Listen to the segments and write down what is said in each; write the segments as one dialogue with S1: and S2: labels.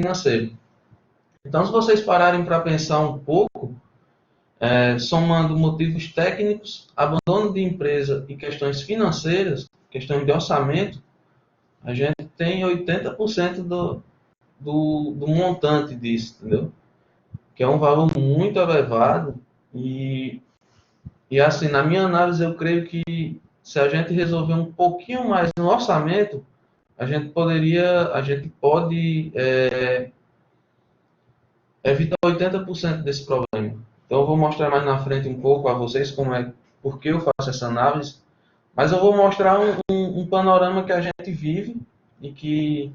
S1: financeiro. Então, se vocês pararem para pensar um pouco, somando motivos técnicos, abandono de empresa e questões financeiras, questões de orçamento, a gente tem 80% do montante disso, entendeu? Que é um valor muito elevado e assim, na minha análise, eu creio que se a gente resolver um pouquinho mais no orçamento, a gente pode evitar 80% desse problema. Então eu vou mostrar mais na frente um pouco a vocês por que eu faço essa análise, mas eu vou mostrar um panorama que a gente vive e que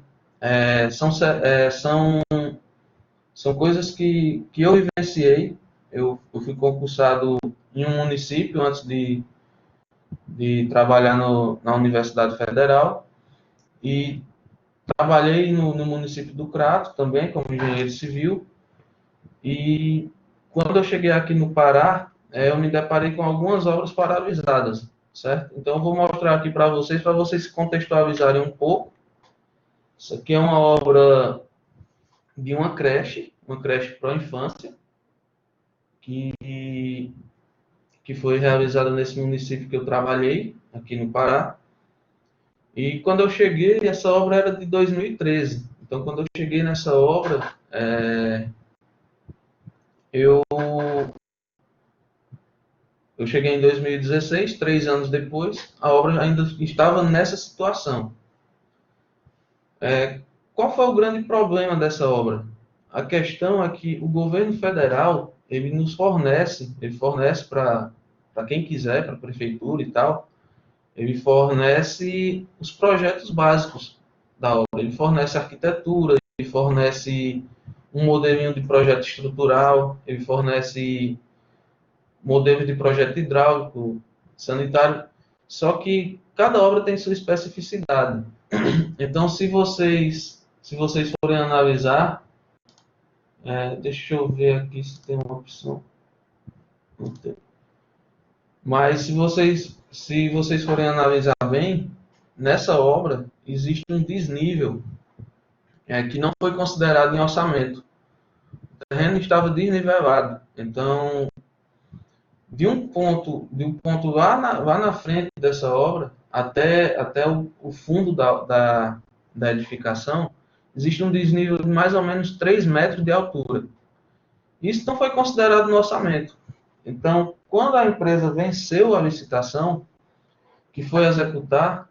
S1: são coisas que eu vivenciei. Eu fui concursado em um município antes de trabalhar na Universidade Federal e trabalhei no município do Crato também como engenheiro civil. E quando eu cheguei aqui no Pará, eu me deparei com algumas obras paralisadas, certo? Então eu vou mostrar aqui para vocês se contextualizarem um pouco. Isso aqui é uma obra de uma creche para a infância, que foi realizada nesse município que eu trabalhei, aqui no Pará. E quando eu cheguei, essa obra era de 2013. Então, quando eu cheguei nessa obra, eu, eu cheguei em 2016, 3 anos depois, a obra ainda estava nessa situação. Qual foi o grande problema dessa obra? A questão é que o governo federal, ele fornece para quem quiser, para a prefeitura e tal, ele fornece os projetos básicos da obra. Ele fornece arquitetura, ele fornece um modelinho de projeto estrutural, ele fornece modelo de projeto hidráulico, sanitário, só que cada obra tem sua especificidade. Então, se vocês forem analisar, deixa eu ver aqui se tem uma opção. Não tem. Mas se vocês forem analisar bem, nessa obra existe um desnível que não foi considerado em orçamento. O terreno estava desnivelado. Então, de um ponto lá na frente dessa obra até o fundo da edificação, existe um desnível de mais ou menos 3 metros de altura. Isso não foi considerado no orçamento. Então, quando a empresa venceu a licitação, que foi executar,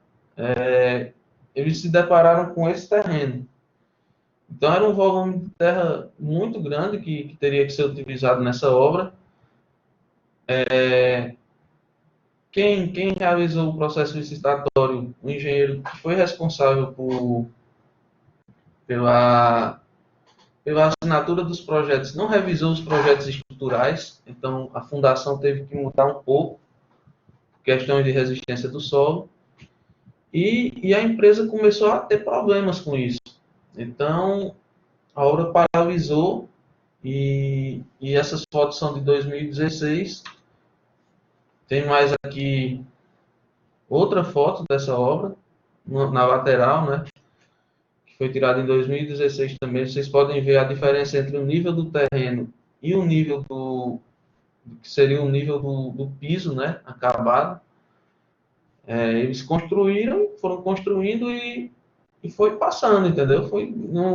S1: eles se depararam com esse terreno. Então, era um volume de terra muito grande que teria que ser utilizado nessa obra. Quem realizou o processo licitatório, o engenheiro que foi responsável pela, pela assinatura dos projetos, não revisou os projetos estruturais, então a fundação teve que mudar um pouco, questões de resistência do solo, e a empresa começou a ter problemas com isso. Então, a obra paralisou, e essas fotos são de 2016. Tem mais aqui outra foto dessa obra, na lateral, né? Que foi tirada em 2016 também. Vocês podem ver a diferença entre o nível do terreno e o nível que seria o nível do piso, né? Acabado. Eles foram construindo e foi passando, entendeu?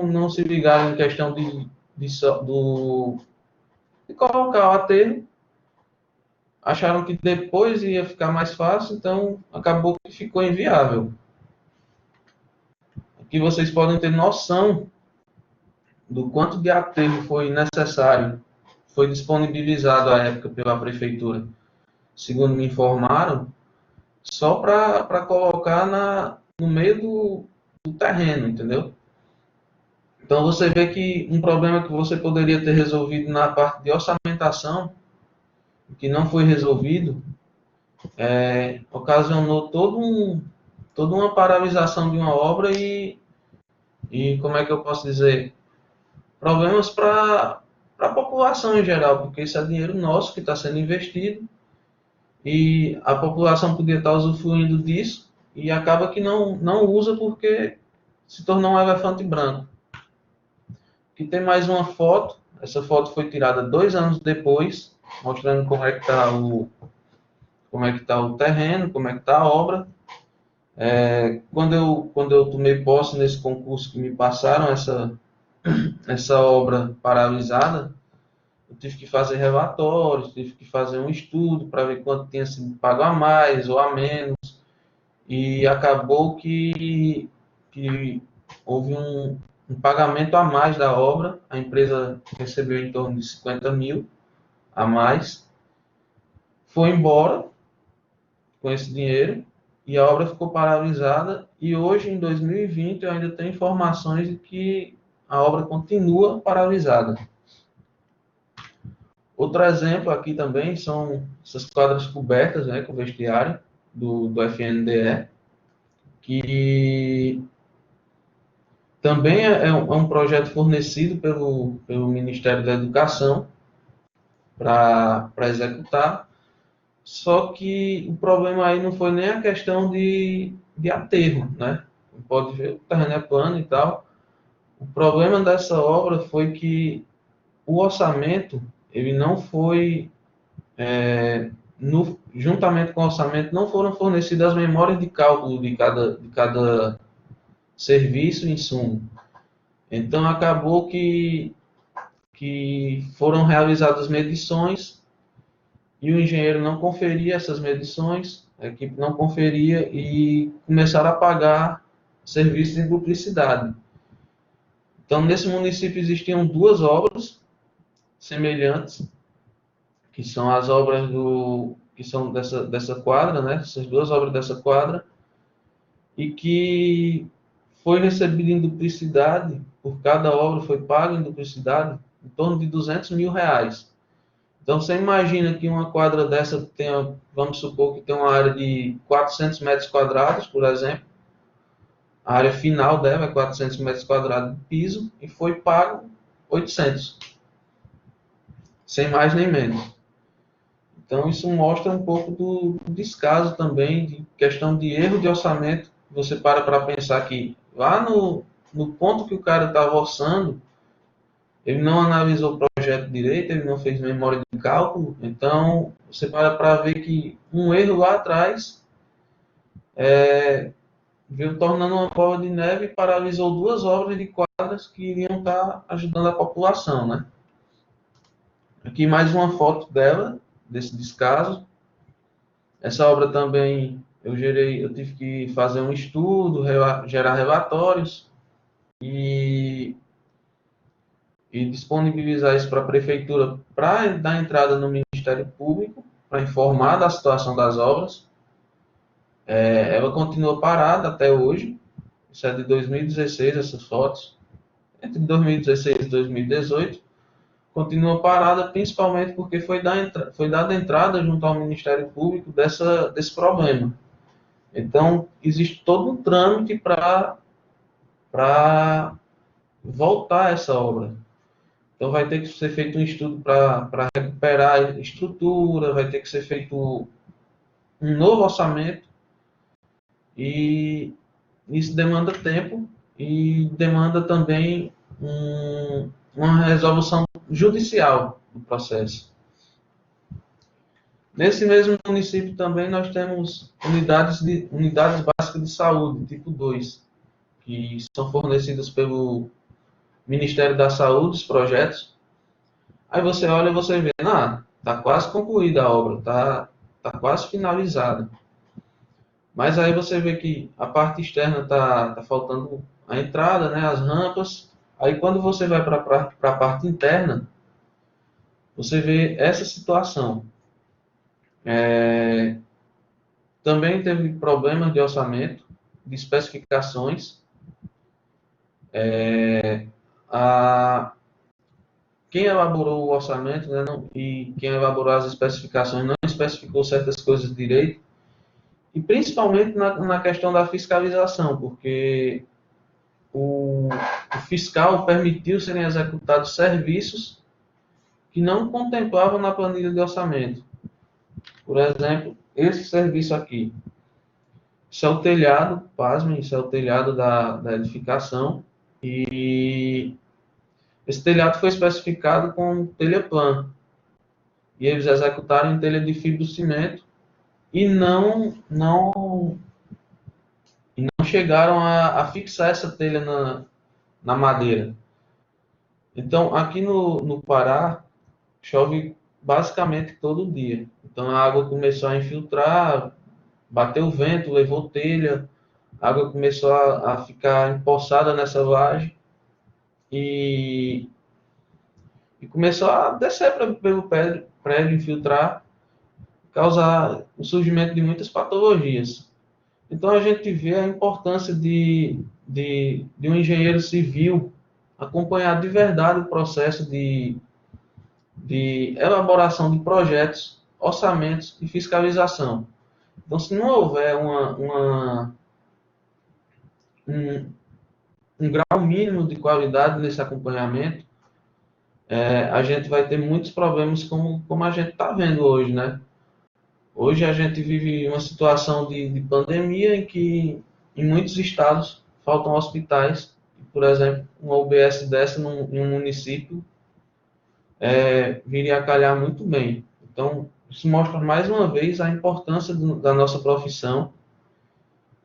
S1: Não se ligaram em questão de colocar o aterro. Acharam que depois ia ficar mais fácil, então acabou que ficou inviável. Aqui vocês podem ter noção do quanto de aterro foi necessário, foi disponibilizado à época pela prefeitura, segundo me informaram, só para colocar no meio do terreno, entendeu? Então você vê que um problema que você poderia ter resolvido na parte de orçamentação, que não foi resolvido, ocasionou toda uma paralisação de uma obra e como é que eu posso dizer, problemas para a população em geral, porque isso é dinheiro nosso que está sendo investido e a população podia estar usufruindo disso e acaba que não usa porque se tornou um elefante branco. Aqui tem mais uma foto. Essa foto foi tirada 2 anos depois, mostrando como é que está o terreno, como é que está a obra. Quando eu tomei posse nesse concurso que me passaram essa obra paralisada, eu tive que fazer relatórios, tive que fazer um estudo para ver quanto tinha sido pago a mais ou a menos, e acabou que houve um pagamento a mais da obra, a empresa recebeu em torno de 50 mil a mais, foi embora com esse dinheiro, e a obra ficou paralisada, e hoje, em 2020, eu ainda tenho informações de que a obra continua paralisada. Outro exemplo aqui também são essas quadras cobertas, né, com vestiário do FNDE, que também é um projeto fornecido pelo Ministério da Educação para executar, só que o problema aí não foi nem a questão de aterro, né? Pode ver, o terreno é plano e tal. O problema dessa obra foi que o orçamento, ele não foi, juntamente com o orçamento, não foram fornecidas as memórias de cálculo de cada serviço e insumo. Então, acabou que foram realizadas medições e o engenheiro não conferia essas medições, a equipe não conferia e começaram a pagar serviços em duplicidade. Então, nesse município existiam duas obras semelhantes, que são as obras que são dessa quadra, né? Essas duas obras dessa quadra, e que foi recebido em duplicidade, por cada obra foi pago em duplicidade, em torno de 200 mil reais. Então, você imagina que uma quadra dessa tenha, vamos supor que tem uma área de 400 metros quadrados, por exemplo, a área final dela é 400 metros quadrados de piso, e foi pago 800, sem mais nem menos. Então, isso mostra um pouco do descaso também, de questão de erro de orçamento. Você para pensar que lá no ponto que o cara estava orçando, ele não analisou o projeto direito, ele não fez memória de cálculo. Então, você para ver que um erro lá atrás veio tornando uma bola de neve e paralisou duas obras de quadras que iriam estar ajudando a população, né? Aqui mais uma foto dela, desse descaso. Essa obra também eu tive que fazer um estudo, gerar relatórios e, e disponibilizar isso para a prefeitura para dar entrada no Ministério Público, para informar da situação das obras. Ela continua parada até hoje, isso é de 2016, essas fotos, entre 2016 e 2018, continua parada principalmente porque foi dada entrada junto ao Ministério Público desse problema. Então, existe todo um trâmite para voltar essa obra. Então, vai ter que ser feito um estudo para recuperar a estrutura, vai ter que ser feito um novo orçamento, e isso demanda tempo e demanda também uma resolução judicial do processo. Nesse mesmo município também nós temos unidades básicas de saúde, tipo 2, que são fornecidas pelo Ministério da Saúde, os projetos. Aí você olha e você vê, está quase concluída a obra, tá quase finalizada. Mas aí você vê que a parte externa tá faltando a entrada, né, as rampas. Aí quando você vai para a parte interna, você vê essa situação. Também teve problemas de orçamento, de especificações. Quem elaborou o orçamento, né, e quem elaborou as especificações não especificou certas coisas direito, e principalmente na questão da fiscalização, porque o fiscal permitiu serem executados serviços que não contemplavam na planilha de orçamento. Por exemplo, esse serviço aqui. Isso é o telhado, pasmem, isso é o telhado da edificação. E Esse telhado foi especificado com telha plana. E eles executaram em telha de fibrocimento e não chegaram a fixar essa telha na madeira. Então, aqui no Pará, chove basicamente todo dia. Então, a água começou a infiltrar, bateu o vento, levou telha, a água começou a ficar empoçada nessa laje e, e começou a descer pelo prédio, infiltrar, causar o surgimento de muitas patologias. Então, a gente vê a importância de um engenheiro civil acompanhar de verdade o processo de elaboração de projetos, orçamentos e fiscalização. Então, se não houver um, um grau mínimo de qualidade nesse acompanhamento, a gente vai ter muitos problemas como a gente está vendo hoje, né? Hoje a gente vive uma situação de pandemia em que em muitos estados faltam hospitais. Por exemplo, uma UBS dessa em um município viria a calhar muito bem. Então, isso mostra mais uma vez a importância da nossa profissão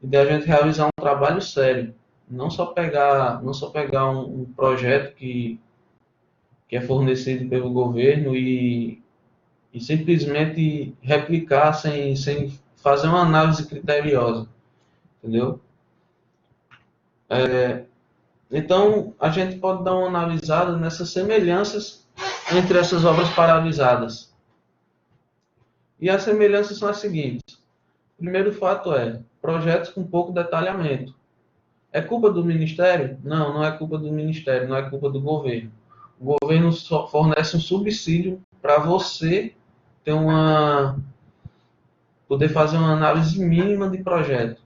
S1: e de a gente realizar um trabalho sério. Não só pegar um projeto que é fornecido pelo governo e simplesmente replicar sem fazer uma análise criteriosa, entendeu? Então, a gente pode dar uma analisada nessas semelhanças entre essas obras paralisadas. E as semelhanças são as seguintes. O primeiro fato é projetos com pouco detalhamento. É culpa do Ministério? Não, não é culpa do Ministério, não é culpa do governo. O governo só fornece um subsídio para você ter poder fazer uma análise mínima de projeto.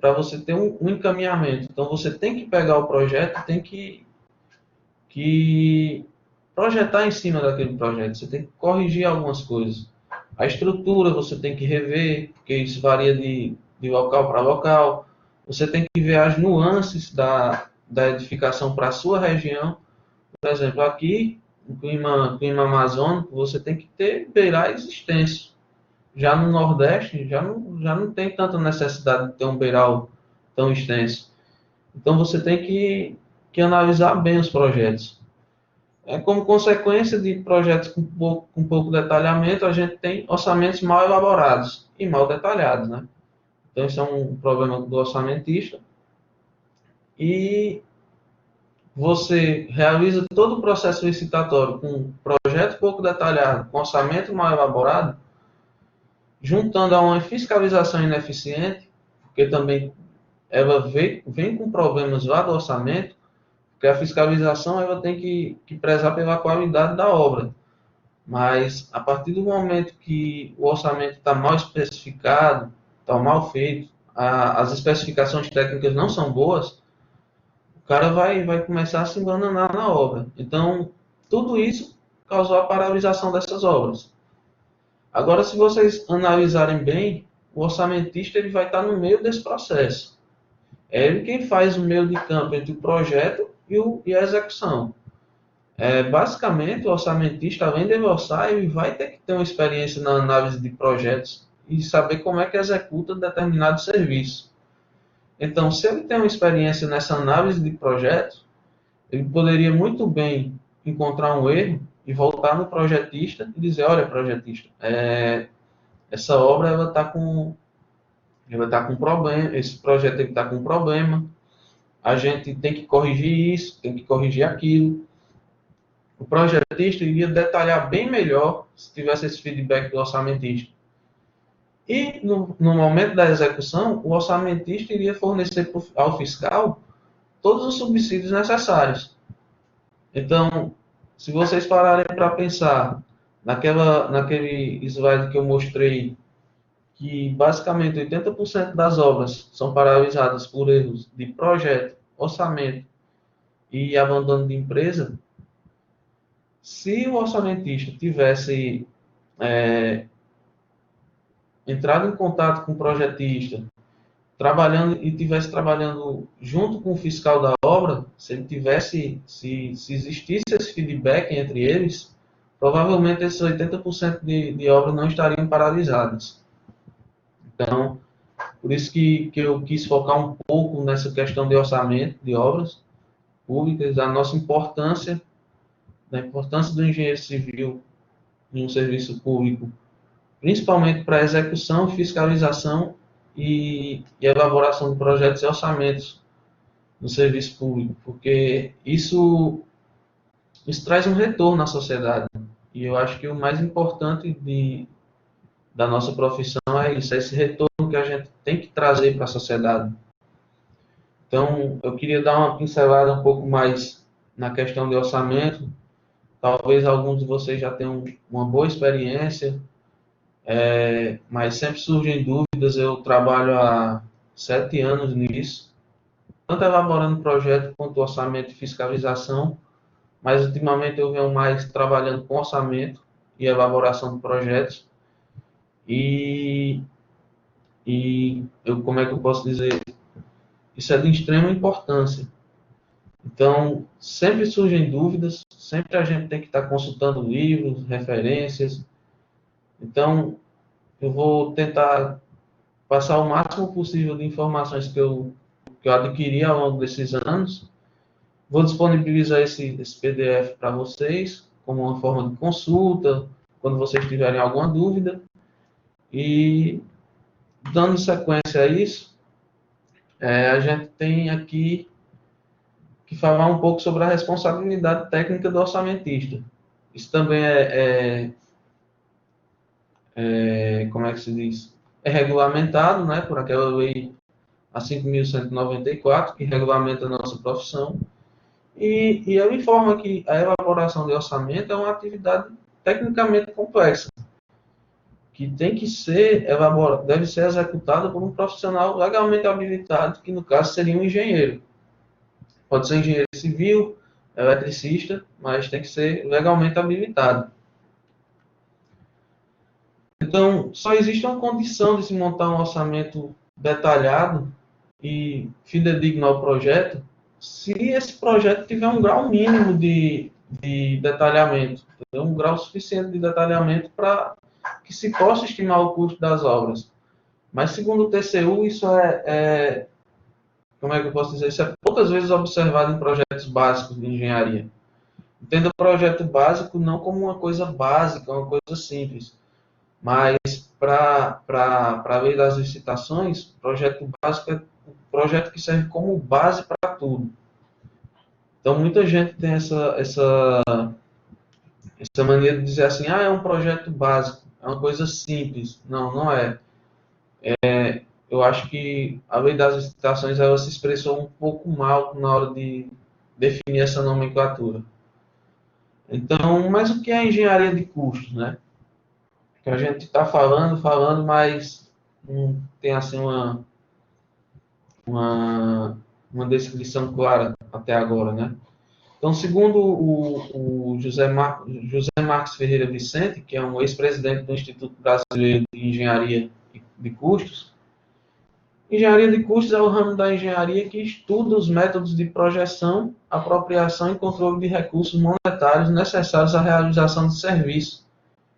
S1: Para você ter um encaminhamento. Então, você tem que pegar o projeto, tem que projetar em cima daquele projeto. Você tem que corrigir algumas coisas. A estrutura você tem que rever, porque isso varia de local para local. Você tem que ver as nuances da edificação para a sua região. Por exemplo, aqui, no clima amazônico, você tem que ter beirais extensos. Já no Nordeste, já não tem tanta necessidade de ter um beiral tão extenso. Então, você tem que analisar bem os projetos. Como consequência de projetos com pouco detalhamento, a gente tem orçamentos mal elaborados e mal detalhados, né? Então, isso é um problema do orçamentista. E você realiza todo o processo licitatório com projeto pouco detalhado, com orçamento mal elaborado, juntando a uma fiscalização ineficiente, porque também ela vem com problemas lá do orçamento, porque a fiscalização ela tem que prezar pela qualidade da obra. Mas a partir do momento que o orçamento está mal especificado, está mal feito, as especificações técnicas não são boas, o cara vai começar a se embananar na obra. Então, tudo isso causou a paralisação dessas obras. Agora, se vocês analisarem bem, o orçamentista ele vai estar no meio desse processo. É ele quem faz o meio de campo entre o projeto e a execução. Basicamente, o orçamentista, além de orçar, ele vai ter que ter uma experiência na análise de projetos e saber como é que executa determinado serviço. Então, se ele tem uma experiência nessa análise de projetos, ele poderia muito bem encontrar um erro e voltar no projetista e dizer, olha, projetista, essa obra ela tá com problema, esse projeto está com problema, a gente tem que corrigir isso, tem que corrigir aquilo. O projetista iria detalhar bem melhor se tivesse esse feedback do orçamentista. E no momento da execução, o orçamentista iria fornecer ao fiscal todos os subsídios necessários. Então, se vocês pararem para pensar naquele slide que eu mostrei, que basicamente 80% das obras são paralisadas por erros de projeto, orçamento e abandono de empresa, se o orçamentista tivesse entrado em contato com o projetista, trabalhando e tivesse trabalhando junto com o fiscal da obra, se ele tivesse, se existisse esse feedback entre eles, provavelmente esses 80% de obras não estariam paralisadas. Então, por isso que eu quis focar um pouco nessa questão de orçamento de obras públicas, da nossa importância, da importância do engenheiro civil em um serviço público, principalmente para execução, fiscalização e elaboração de projetos e orçamentos no serviço público, porque isso traz um retorno à sociedade. E eu acho que o mais importante da nossa profissão é isso, é esse retorno que a gente tem que trazer para a sociedade. Então, eu queria dar uma pincelada um pouco mais na questão de orçamento. Talvez alguns de vocês já tenham uma boa experiência, mas sempre surgem dúvidas. Eu trabalho há 7 anos nisso, tanto elaborando projeto quanto orçamento e fiscalização, mas ultimamente eu venho mais trabalhando com orçamento e elaboração de projetos. E, como é que eu posso dizer? Isso é de extrema importância. Então, sempre surgem dúvidas, sempre a gente tem que estar consultando livros, referências. Então, eu vou tentar passar o máximo possível de informações que eu adquiri ao longo desses anos. Vou disponibilizar esse PDF para vocês, como uma forma de consulta, quando vocês tiverem alguma dúvida. E, dando sequência a isso, a gente tem aqui que falar um pouco sobre a responsabilidade técnica do orçamentista. Isso também como é que se diz? É regulamentado, né, por aquela lei a 5.194, que regulamenta a nossa profissão. E ele informa que a elaboração de orçamento é uma atividade tecnicamente complexa, que tem que ser elaborada, deve ser executada por um profissional legalmente habilitado, que no caso seria um engenheiro. Pode ser engenheiro civil, eletricista, mas tem que ser legalmente habilitado. Então, só existe uma condição de se montar um orçamento detalhado e fidedigno ao projeto, se esse projeto tiver um grau mínimo de detalhamento, um grau suficiente de detalhamento para que se possa estimar o custo das obras. Mas, segundo o TCU, isso como é que eu posso dizer? Isso é poucas vezes observado em projetos básicos de engenharia. Entenda o projeto básico não como uma coisa básica, uma coisa simples, mas para a lei das licitações, projeto básico é um projeto que serve como base para tudo. Então, muita gente tem essa mania de dizer assim, é um projeto básico, é uma coisa simples. Não, não é. Eu acho que a lei das licitações ela se expressou um pouco mal na hora de definir essa nomenclatura. Então, mas o que é engenharia de custos, né? Que a gente está falando, mas não tem assim uma descrição clara até agora, né? Então, segundo o José Marcos Ferreira Vicente, que é um ex-presidente do Instituto Brasileiro de Engenharia de Custos, engenharia de custos é o ramo da engenharia que estuda os métodos de projeção, apropriação e controle de recursos monetários necessários à realização de serviços,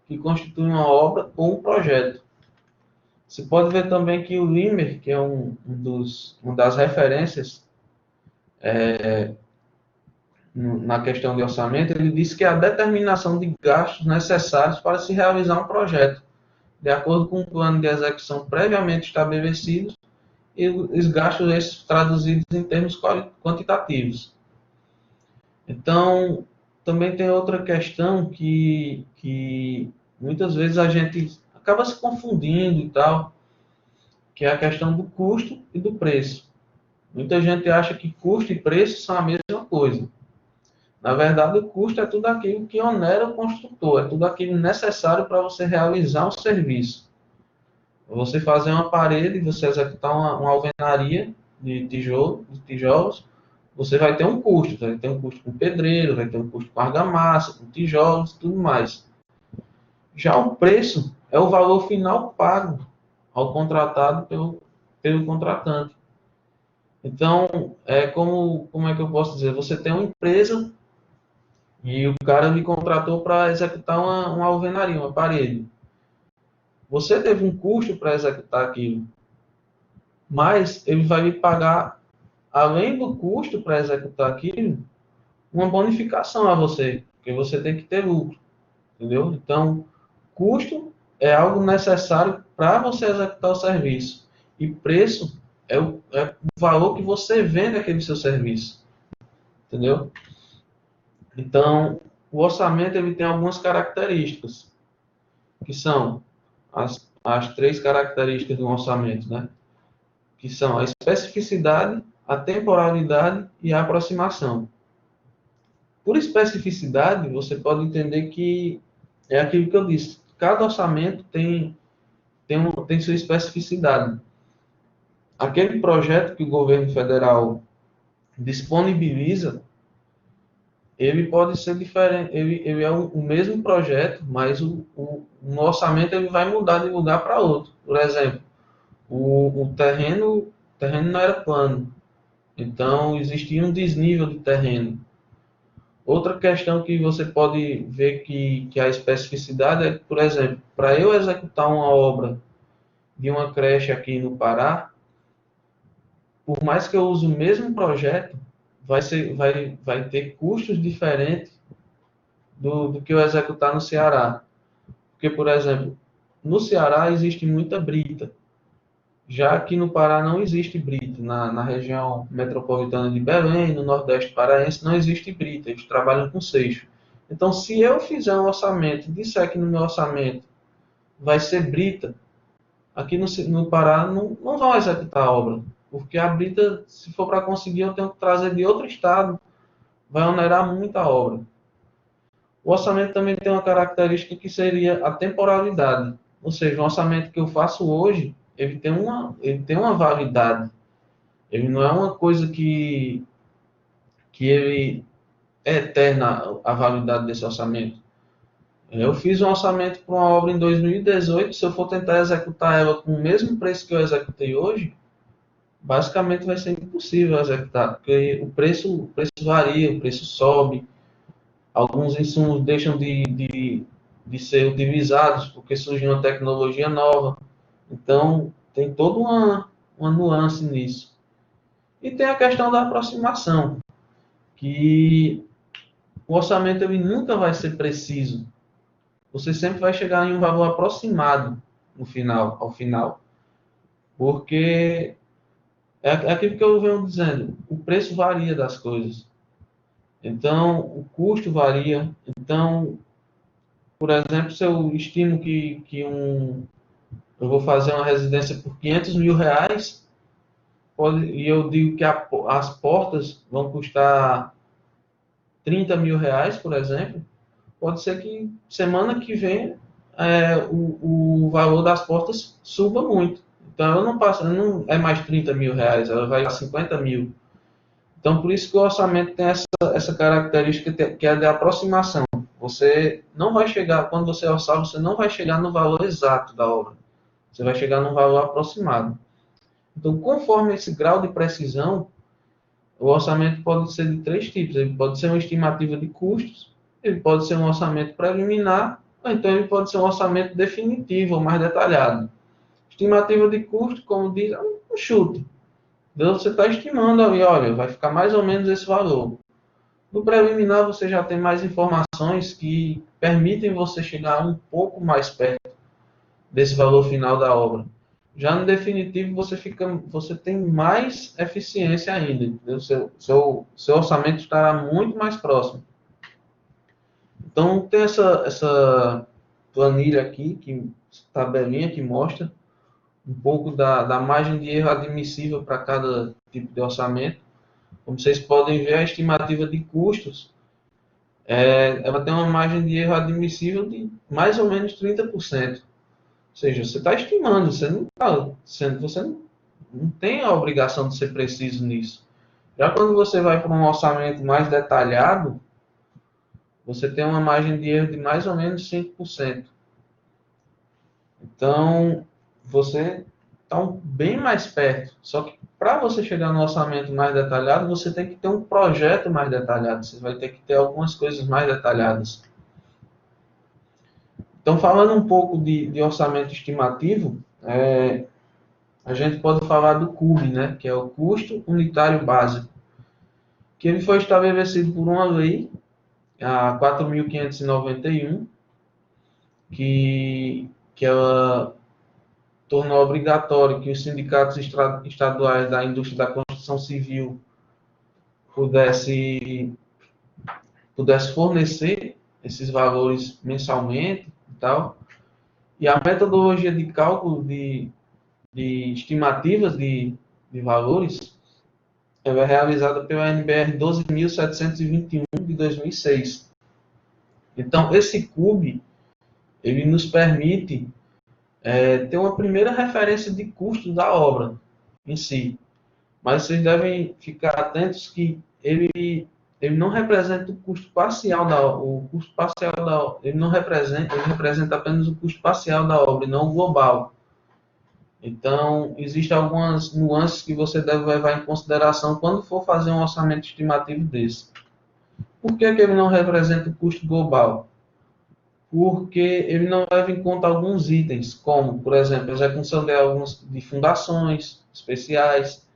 S1: que constituem uma obra ou um projeto. Você pode ver também que o Limer, que é uma das referências na questão de orçamento, ele diz que é a determinação de gastos necessários para se realizar um projeto, de acordo com um plano de execução previamente estabelecido e os gastos esses traduzidos em termos quantitativos. Então, também tem outra questão que muitas vezes a gente acaba se confundindo e tal, que é a questão do custo e do preço. Muita gente acha que custo e preço são a mesma coisa. Na verdade, o custo é tudo aquilo que onera o construtor, é tudo aquilo necessário para você realizar um serviço. Você fazer uma parede, você executar uma alvenaria de tijolos, você vai ter um custo. Vai ter um custo com pedreiro, vai ter um custo com argamassa, com tijolos e tudo mais. Já o preço é o valor final pago ao contratado pelo contratante. Então, como é que eu posso dizer? Você tem uma empresa e o cara me contratou para executar uma alvenaria, uma parede. Você teve um custo para executar aquilo, mas ele vai me pagar, além do custo para executar aquilo, uma bonificação a você, porque você tem que ter lucro, entendeu? Então, custo é algo necessário para você executar o serviço. E preço é o valor que você vende aquele seu serviço, entendeu? Então, o orçamento ele tem algumas características, que são as três características do orçamento, né? Que são a especificidade, a temporalidade e a aproximação. Por especificidade, você pode entender que é aquilo que eu disse. Cada orçamento tem sua especificidade. Aquele projeto que o governo federal disponibiliza, ele pode ser diferente. Ele é o mesmo projeto, mas no orçamento ele vai mudar de lugar para outro. Por exemplo, o terreno não era plano, então existia um desnível de terreno. Outra questão que você pode ver que a especificidade é, por exemplo, para eu executar uma obra de uma creche aqui no Pará, por mais que eu use o mesmo projeto, vai ter custos diferentes do que eu executar no Ceará. Porque, por exemplo, no Ceará existe muita brita, já que no Pará não existe brita. Na região metropolitana de Belém, no Nordeste paraense, não existe brita, eles trabalham com seixo. Então, se eu fizer um orçamento, disser que no meu orçamento vai ser brita, aqui no Pará não vão executar a obra, porque a brita, se for para conseguir, eu tenho que trazer de outro estado, vai onerar muito a obra. O orçamento também tem uma característica que seria a temporalidade, ou seja, o orçamento que eu faço hoje, ele tem uma validade, ele não é uma coisa que ele é eterna a validade desse orçamento. Eu fiz um orçamento para uma obra em 2018, se eu for tentar executar ela com o mesmo preço que eu executei hoje, basicamente vai ser impossível executar, porque o preço varia, o preço sobe, alguns insumos deixam de ser utilizados porque surge uma tecnologia nova. Então, tem toda uma nuance nisso. E tem a questão da aproximação, que o orçamento ele nunca vai ser preciso. Você sempre vai chegar em um valor aproximado no final, ao final, porque é aquilo que eu venho dizendo, o preço varia das coisas. Então, o custo varia. Então, por exemplo, se eu estimo eu vou fazer uma residência por R$ 500.000, e eu digo que as portas vão custar R$ 30.000, por exemplo, pode ser que semana que vem o valor das portas suba muito. Então, não é mais R$ 30.000, ela vai a 50 mil. Então, por isso que o orçamento tem essa característica que é de aproximação. Você não vai chegar, quando você orçar, você não vai chegar no valor exato da obra. Você vai chegar num valor aproximado. Então, conforme esse grau de precisão, o orçamento pode ser de três tipos. Ele pode ser uma estimativa de custos, ele pode ser um orçamento preliminar, ou então ele pode ser um orçamento definitivo ou mais detalhado. Estimativa de custo, como diz, é um chute. Então, você está estimando ali, olha, vai ficar mais ou menos esse valor. No preliminar, você já tem mais informações que permitem você chegar um pouco mais perto desse valor final da obra. Já no definitivo, você tem mais eficiência ainda. Entendeu? Seu orçamento estará muito mais próximo. Então, tem essa planilha aqui, tabelinha que mostra um pouco da margem de erro admissível para cada tipo de orçamento. Como vocês podem ver, a estimativa de custos, ela tem uma margem de erro admissível de mais ou menos 30%. Ou seja, você está estimando, você não tem a obrigação de ser preciso nisso. Já quando você vai para um orçamento mais detalhado, você tem uma margem de erro de mais ou menos 5%. Então, você bem mais perto. Só que para você chegar no orçamento mais detalhado, você tem que ter um projeto mais detalhado. Você vai ter que ter algumas coisas mais detalhadas. Então, falando um pouco de orçamento estimativo, a gente pode falar do CUB, né, que é o Custo Unitário Básico, que ele foi estabelecido por uma lei, a 4.591, que ela tornou obrigatório que os sindicatos estaduais da indústria da construção civil pudesse fornecer esses valores mensalmente e tal. E a metodologia de cálculo de estimativas de valores ela é realizada pela NBR 12.721 de 2006. Então, esse CUB, ele nos permite ter uma primeira referência de custo da obra em si. Mas vocês devem ficar atentos que ele não representa o custo parcial da obra. O custo parcial da obra, ele representa apenas o custo parcial da obra, e não o global. Então, existem algumas nuances que você deve levar em consideração quando for fazer um orçamento estimativo desse. Por que ele não representa o custo global? Porque ele não leva em conta alguns itens, como, por exemplo, a execução de fundações especiais,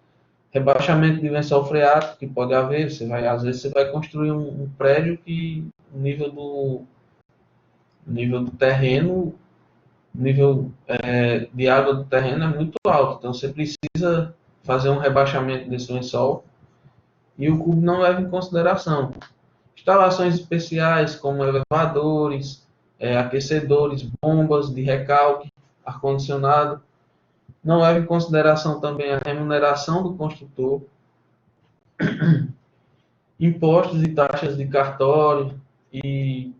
S1: rebaixamento de lençol freático, que pode haver. Às vezes você vai construir um prédio que o nível do terreno, nível de água do terreno é muito alto, então você precisa fazer um rebaixamento desse lençol e o CUB não leva em consideração. Instalações especiais como elevadores, aquecedores, bombas de recalque, ar-condicionado. Não leva em consideração também a remuneração do construtor, impostos e taxas de cartório e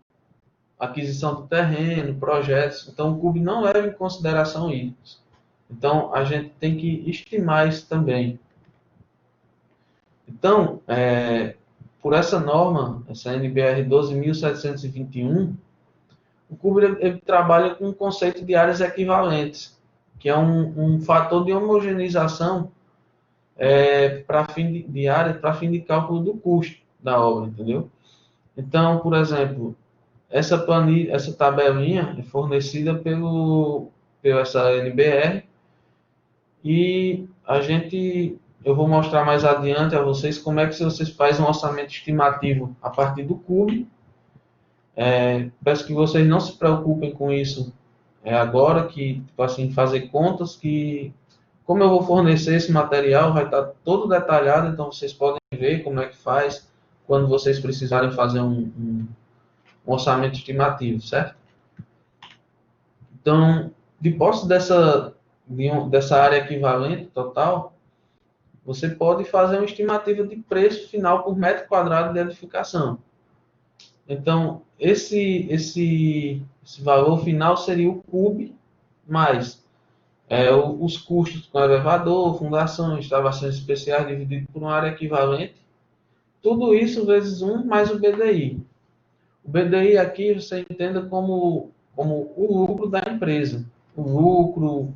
S1: aquisição do terreno, projetos. Então, o CUB não leva em consideração isso. Então, a gente tem que estimar isso também. Então, por essa norma, essa NBR 12.721, o CUB ele trabalha com o conceito de áreas equivalentes, que é um fator de homogeneização para fim de cálculo do custo da obra, entendeu? Então, por exemplo, essa tabelinha é fornecida pela essa NBR e eu vou mostrar mais adiante a vocês como é que vocês fazem um orçamento estimativo a partir do CUB. Peço que vocês não se preocupem com isso agora, que tipo assim, fazer contas que, como eu vou fornecer esse material, vai estar todo detalhado, então vocês podem ver como é que faz quando vocês precisarem fazer um orçamento estimativo, certo? Então, de posse dessa área equivalente total, você pode fazer uma estimativa de preço final por metro quadrado de edificação. Então, esse valor final seria o CUB mais os custos com elevador, fundação, instalações especiais dividido por uma área equivalente. Tudo isso vezes 1 mais o BDI. O BDI aqui você entenda como o lucro da empresa. O lucro,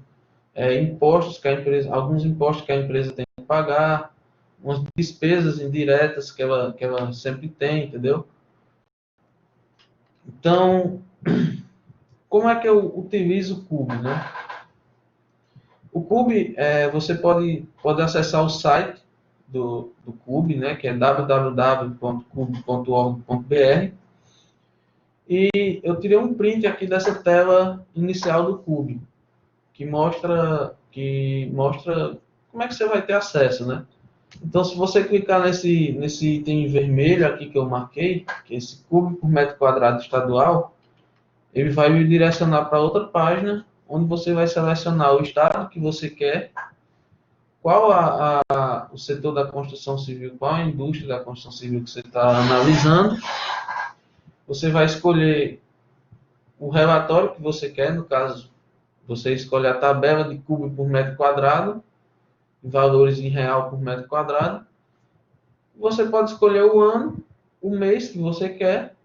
S1: alguns impostos que a empresa tem que pagar, umas despesas indiretas que ela sempre tem, entendeu? Então, como é que eu utilizo o CUB, né? O CUB, você pode acessar o site do CUB, né, que é www.cub.org.br. E eu tirei um print aqui dessa tela inicial do CUB, que mostra como é que você vai ter acesso, né? Então, se você clicar nesse item vermelho aqui que eu marquei, que é esse CUB por metro quadrado estadual, ele vai me direcionar para outra página, onde você vai selecionar o estado que você quer, qual o setor da construção civil, qual a indústria da construção civil que você está analisando. Você vai escolher o relatório que você quer, no caso, você escolhe a tabela de cubo por metro quadrado, valores em real por metro quadrado. Você pode escolher o ano, o mês que você quer,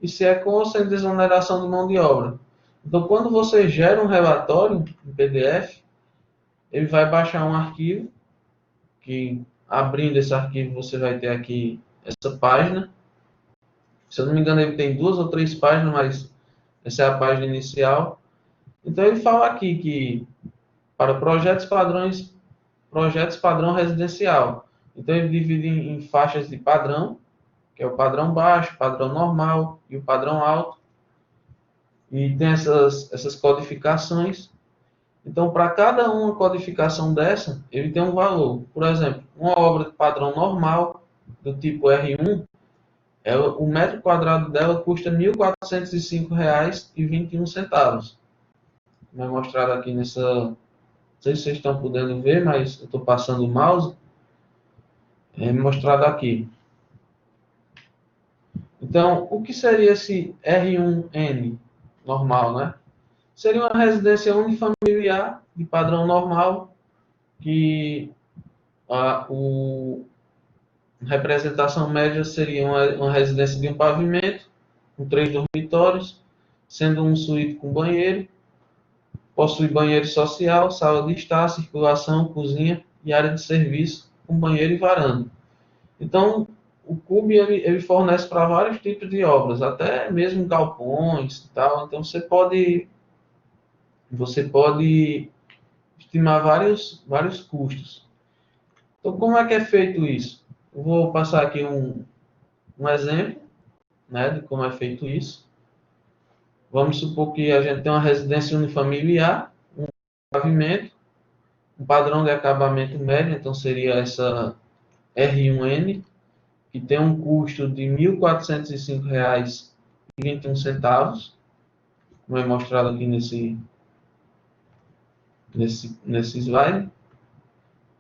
S1: e se é com ou sem desoneração de mão de obra. Então, quando você gera um relatório em PDF, ele vai baixar um arquivo, que abrindo esse arquivo você vai ter aqui essa página. Se eu não me engano, ele tem 2 ou 3 páginas, mas essa é a página inicial. Então ele fala aqui que para projetos padrão residencial. Então ele divide em faixas de padrão, que é o padrão baixo, padrão normal e o padrão alto. E tem essas codificações. Então, para cada uma codificação dessa, ele tem um valor. Por exemplo, uma obra de padrão normal, do tipo R1, o metro quadrado dela custa R$ 1.405,21. Como é mostrado aqui nessa... Não sei se vocês estão podendo ver, mas eu estou passando o mouse. É mostrado aqui. Então, o que seria esse R1N normal, né? Seria uma residência unifamiliar de padrão normal, que a representação média seria uma residência de um pavimento, com 3 dormitórios, sendo um suíte com banheiro, possui banheiro social, sala de estar, circulação, cozinha e área de serviço, com banheiro e varanda. Então, o CUB ele fornece para vários tipos de obras, até mesmo galpões e tal. Então, você pode estimar vários custos. Então, como é que é feito isso? Eu vou passar aqui um exemplo, né, de como é feito isso. Vamos supor que a gente tem uma residência unifamiliar, um pavimento, um padrão de acabamento médio, então seria essa R1N, que tem um custo de R$ 1.405,21, como é mostrado aqui nesse slide.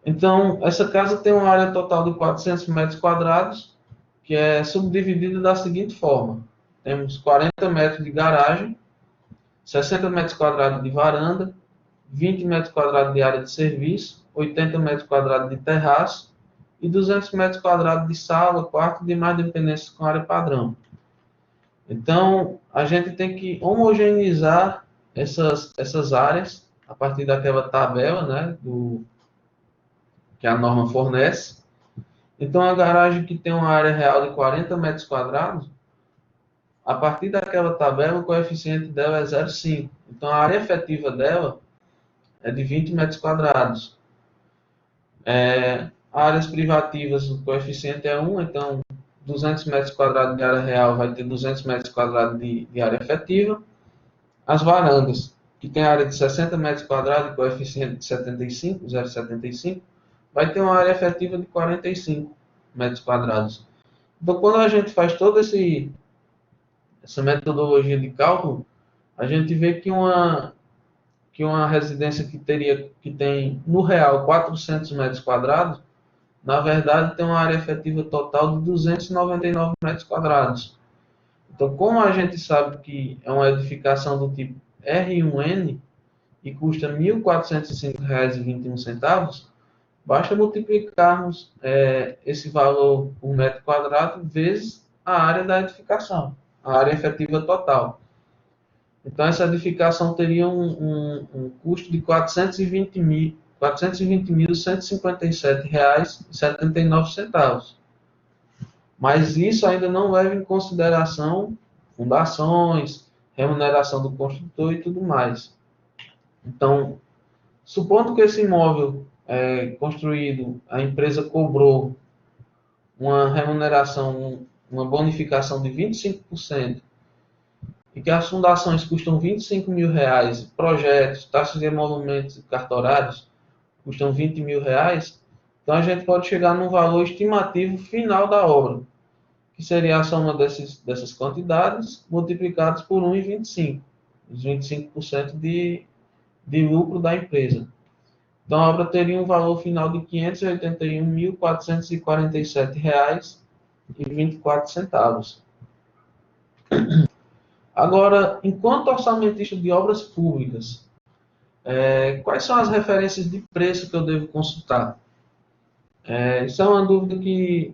S1: Então, essa casa tem uma área total de 400 metros quadrados, que é subdividida da seguinte forma. Temos 40 metros de garagem, 60 metros quadrados de varanda, 20 metros quadrados de área de serviço, 80 metros quadrados de terraço e 200 metros quadrados de sala, quarto e demais dependências com área padrão. Então, a gente tem que homogeneizar essas áreas a partir daquela tabela, né, que a norma fornece. Então, a garagem que tem uma área real de 40 metros quadrados, a partir daquela tabela, o coeficiente dela é 0,5. Então, a área efetiva dela é de 20 metros quadrados. Áreas privativas, o coeficiente é 1, então 200 metros quadrados de área real vai ter 200 metros quadrados de área efetiva. As varandas, que tem área de 60 metros quadrados e coeficiente de 75, 0,75, vai ter uma área efetiva de 45 metros quadrados. Então, quando a gente faz toda essa metodologia de cálculo, a gente vê que uma residência que tem, no real, 400 metros quadrados, na verdade, tem uma área efetiva total de 299 metros quadrados. Então, como a gente sabe que é uma edificação do tipo R1N e custa R$ 1.405,21, basta multiplicarmos esse valor por metro quadrado vezes a área da edificação, a área efetiva total. Então, essa edificação teria um custo de R$ 420.157,79. Mas isso ainda não leva em consideração fundações, remuneração do construtor e tudo mais. Então, supondo que esse imóvel construído, a empresa cobrou uma remuneração, uma bonificação de 25%, e que as fundações custam R$ 25.000, projetos, taxas de emolumentos e cartorários custam R$ 20.000, então a gente pode chegar num valor estimativo final da obra, que seria a soma dessas quantidades multiplicadas por 1,25, os 25% de lucro da empresa. Então a obra teria um valor final de R$ 581.447,24. Agora, enquanto orçamentista de obras públicas, quais são as referências de preço que eu devo consultar? Isso é uma dúvida que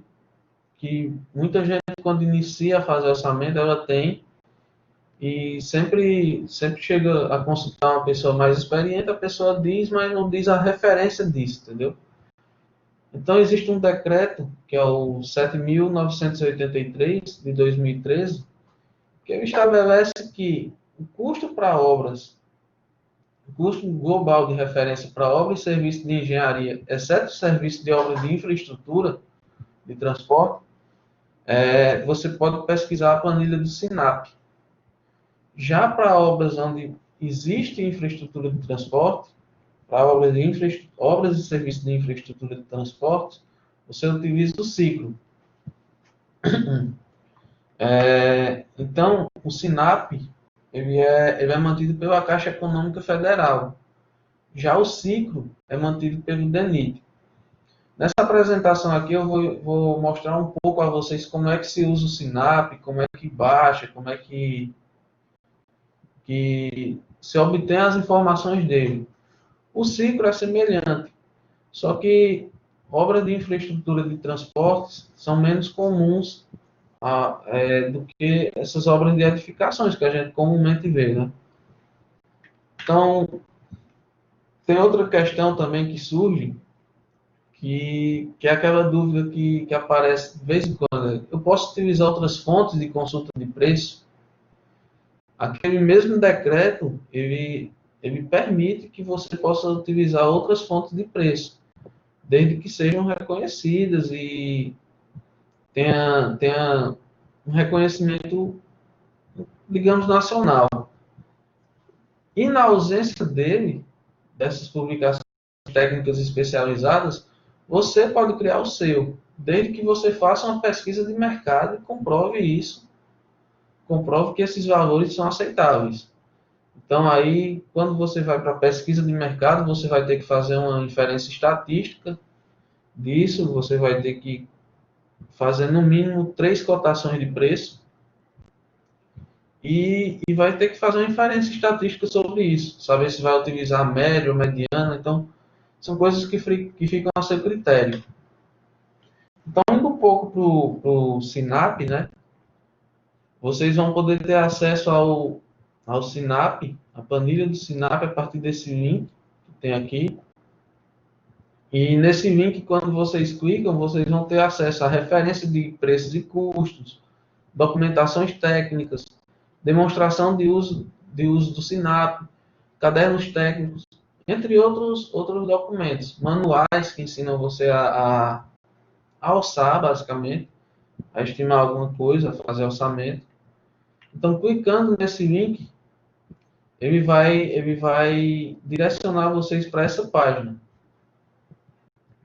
S1: muita gente, quando inicia a fazer orçamento, ela tem. e sempre chega a consultar uma pessoa mais experiente, a pessoa diz, mas não diz a referência disso, entendeu? Então, existe um decreto, que é o 7.983 de 2013, que ele estabelece que o custo para obras, o custo global de referência para obras e serviços de engenharia, exceto serviços de obras de infraestrutura, de transporte, você pode pesquisar a planilha do SINAP. Já para obras onde existe infraestrutura de transporte, para obras e serviços de infraestrutura de transporte, você utiliza o ciclo. Então, o SINAP ele é mantido pela Caixa Econômica Federal. Já o ciclo é mantido pelo DENIT. Nessa apresentação aqui eu vou mostrar um pouco a vocês como é que se usa o SINAP, como é que baixa, como é que se obtém as informações dele. O ciclo é semelhante, só que obras de infraestrutura de transportes são menos comuns do que essas obras de edificações que a gente comumente vê, né? Então, tem outra questão também que surge, que é aquela dúvida que aparece de vez em quando. Eu posso utilizar outras fontes de consulta de preço? Aquele mesmo decreto, ele permite que você possa utilizar outras fontes de preço, desde que sejam reconhecidas e tenha um reconhecimento, digamos, nacional. E na ausência dessas publicações técnicas especializadas, você pode criar o seu, desde que você faça uma pesquisa de mercado e comprove isso, comprove que esses valores são aceitáveis. Então, aí, quando você vai para a pesquisa de mercado, você vai ter que fazer uma inferência estatística disso, você vai ter que fazer no mínimo 3 cotações de preço e vai ter que fazer uma inferência estatística sobre isso, saber se vai utilizar média ou mediana. Então, são coisas que ficam a seu critério. Então, indo um pouco para o SINAP, né? Vocês vão poder ter acesso ao SINAP, a planilha do SINAP, a partir desse link que tem aqui. E nesse link, quando vocês clicam, vocês vão ter acesso à referência de preços e custos, documentações técnicas, demonstração de uso do SINAP, cadernos técnicos, entre outros documentos, manuais que ensinam você a orçar, basicamente, a estimar alguma coisa, a fazer orçamento. Então, clicando nesse link, ele vai direcionar vocês para essa página.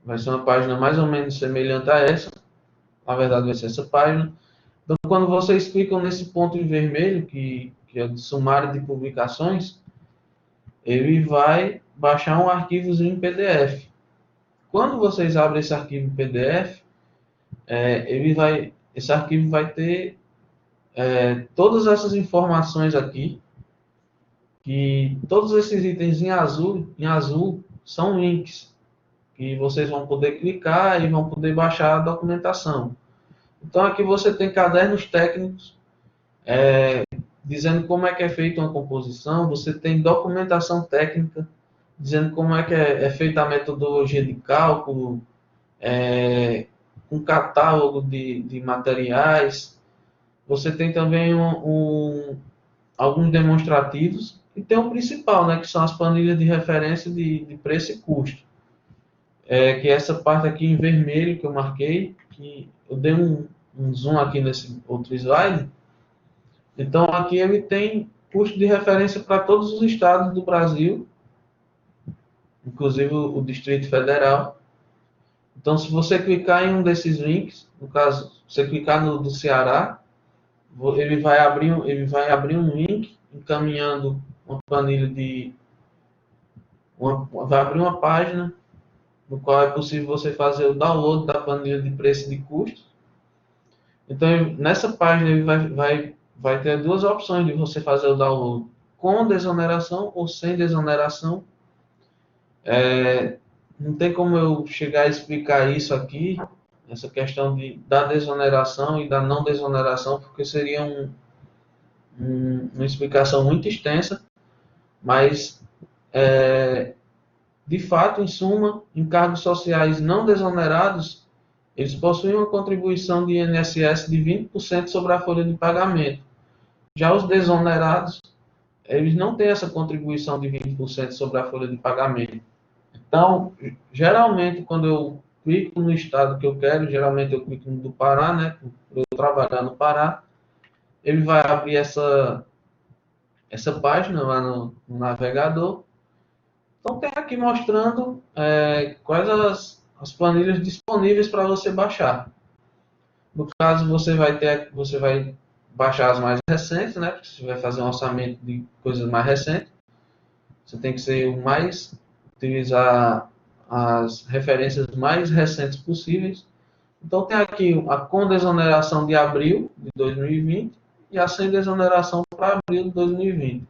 S1: Vai ser uma página mais ou menos semelhante a essa. Na verdade, vai ser essa página. Então, quando vocês clicam nesse ponto em vermelho, que é o sumário de publicações, ele vai baixar um arquivozinho em PDF. Quando vocês abrem esse arquivo em PDF, esse arquivo vai ter todas essas informações aqui, que todos esses itens em azul são links que vocês vão poder clicar e vão poder baixar a documentação. Então aqui você tem cadernos técnicos dizendo como é que é feita uma composição, você tem documentação técnica dizendo como é que é feita a metodologia de cálculo, um catálogo de materiais. Você tem também alguns demonstrativos e tem o principal, né, que são as planilhas de referência de preço e custo. Que é essa parte aqui em vermelho que eu marquei, que eu dei um zoom aqui nesse outro slide. Então aqui ele tem custo de referência para todos os estados do Brasil, inclusive o Distrito Federal. Então, se você clicar em um desses links, no caso, você clicar no do Ceará, ele vai abrir um link encaminhando uma planilha vai abrir uma página no qual é possível você fazer o download da planilha de preço e de custo. Então, nessa página ele vai ter duas opções de você fazer o download: com desoneração ou sem desoneração. Não tem como eu chegar a explicar isso aqui, essa questão da desoneração e da não desoneração, porque seria uma explicação muito extensa, mas, de fato, em suma, encargos sociais não desonerados, eles possuem uma contribuição de INSS de 20% sobre a folha de pagamento. Já os desonerados, eles não têm essa contribuição de 20% sobre a folha de pagamento. Então, geralmente, quando eu clico no estado que eu quero, geralmente eu clico no do Pará, né, por eu trabalhar no Pará, ele vai abrir essa página lá no navegador. Então, tem aqui mostrando quais as planilhas disponíveis para você baixar. No caso, você vai baixar as mais recentes, né? Porque você vai fazer um orçamento de coisas mais recentes. Você tem que ser utilizar as referências mais recentes possíveis. Então tem aqui a com desoneração de abril de 2020 e a sem desoneração para abril de 2020.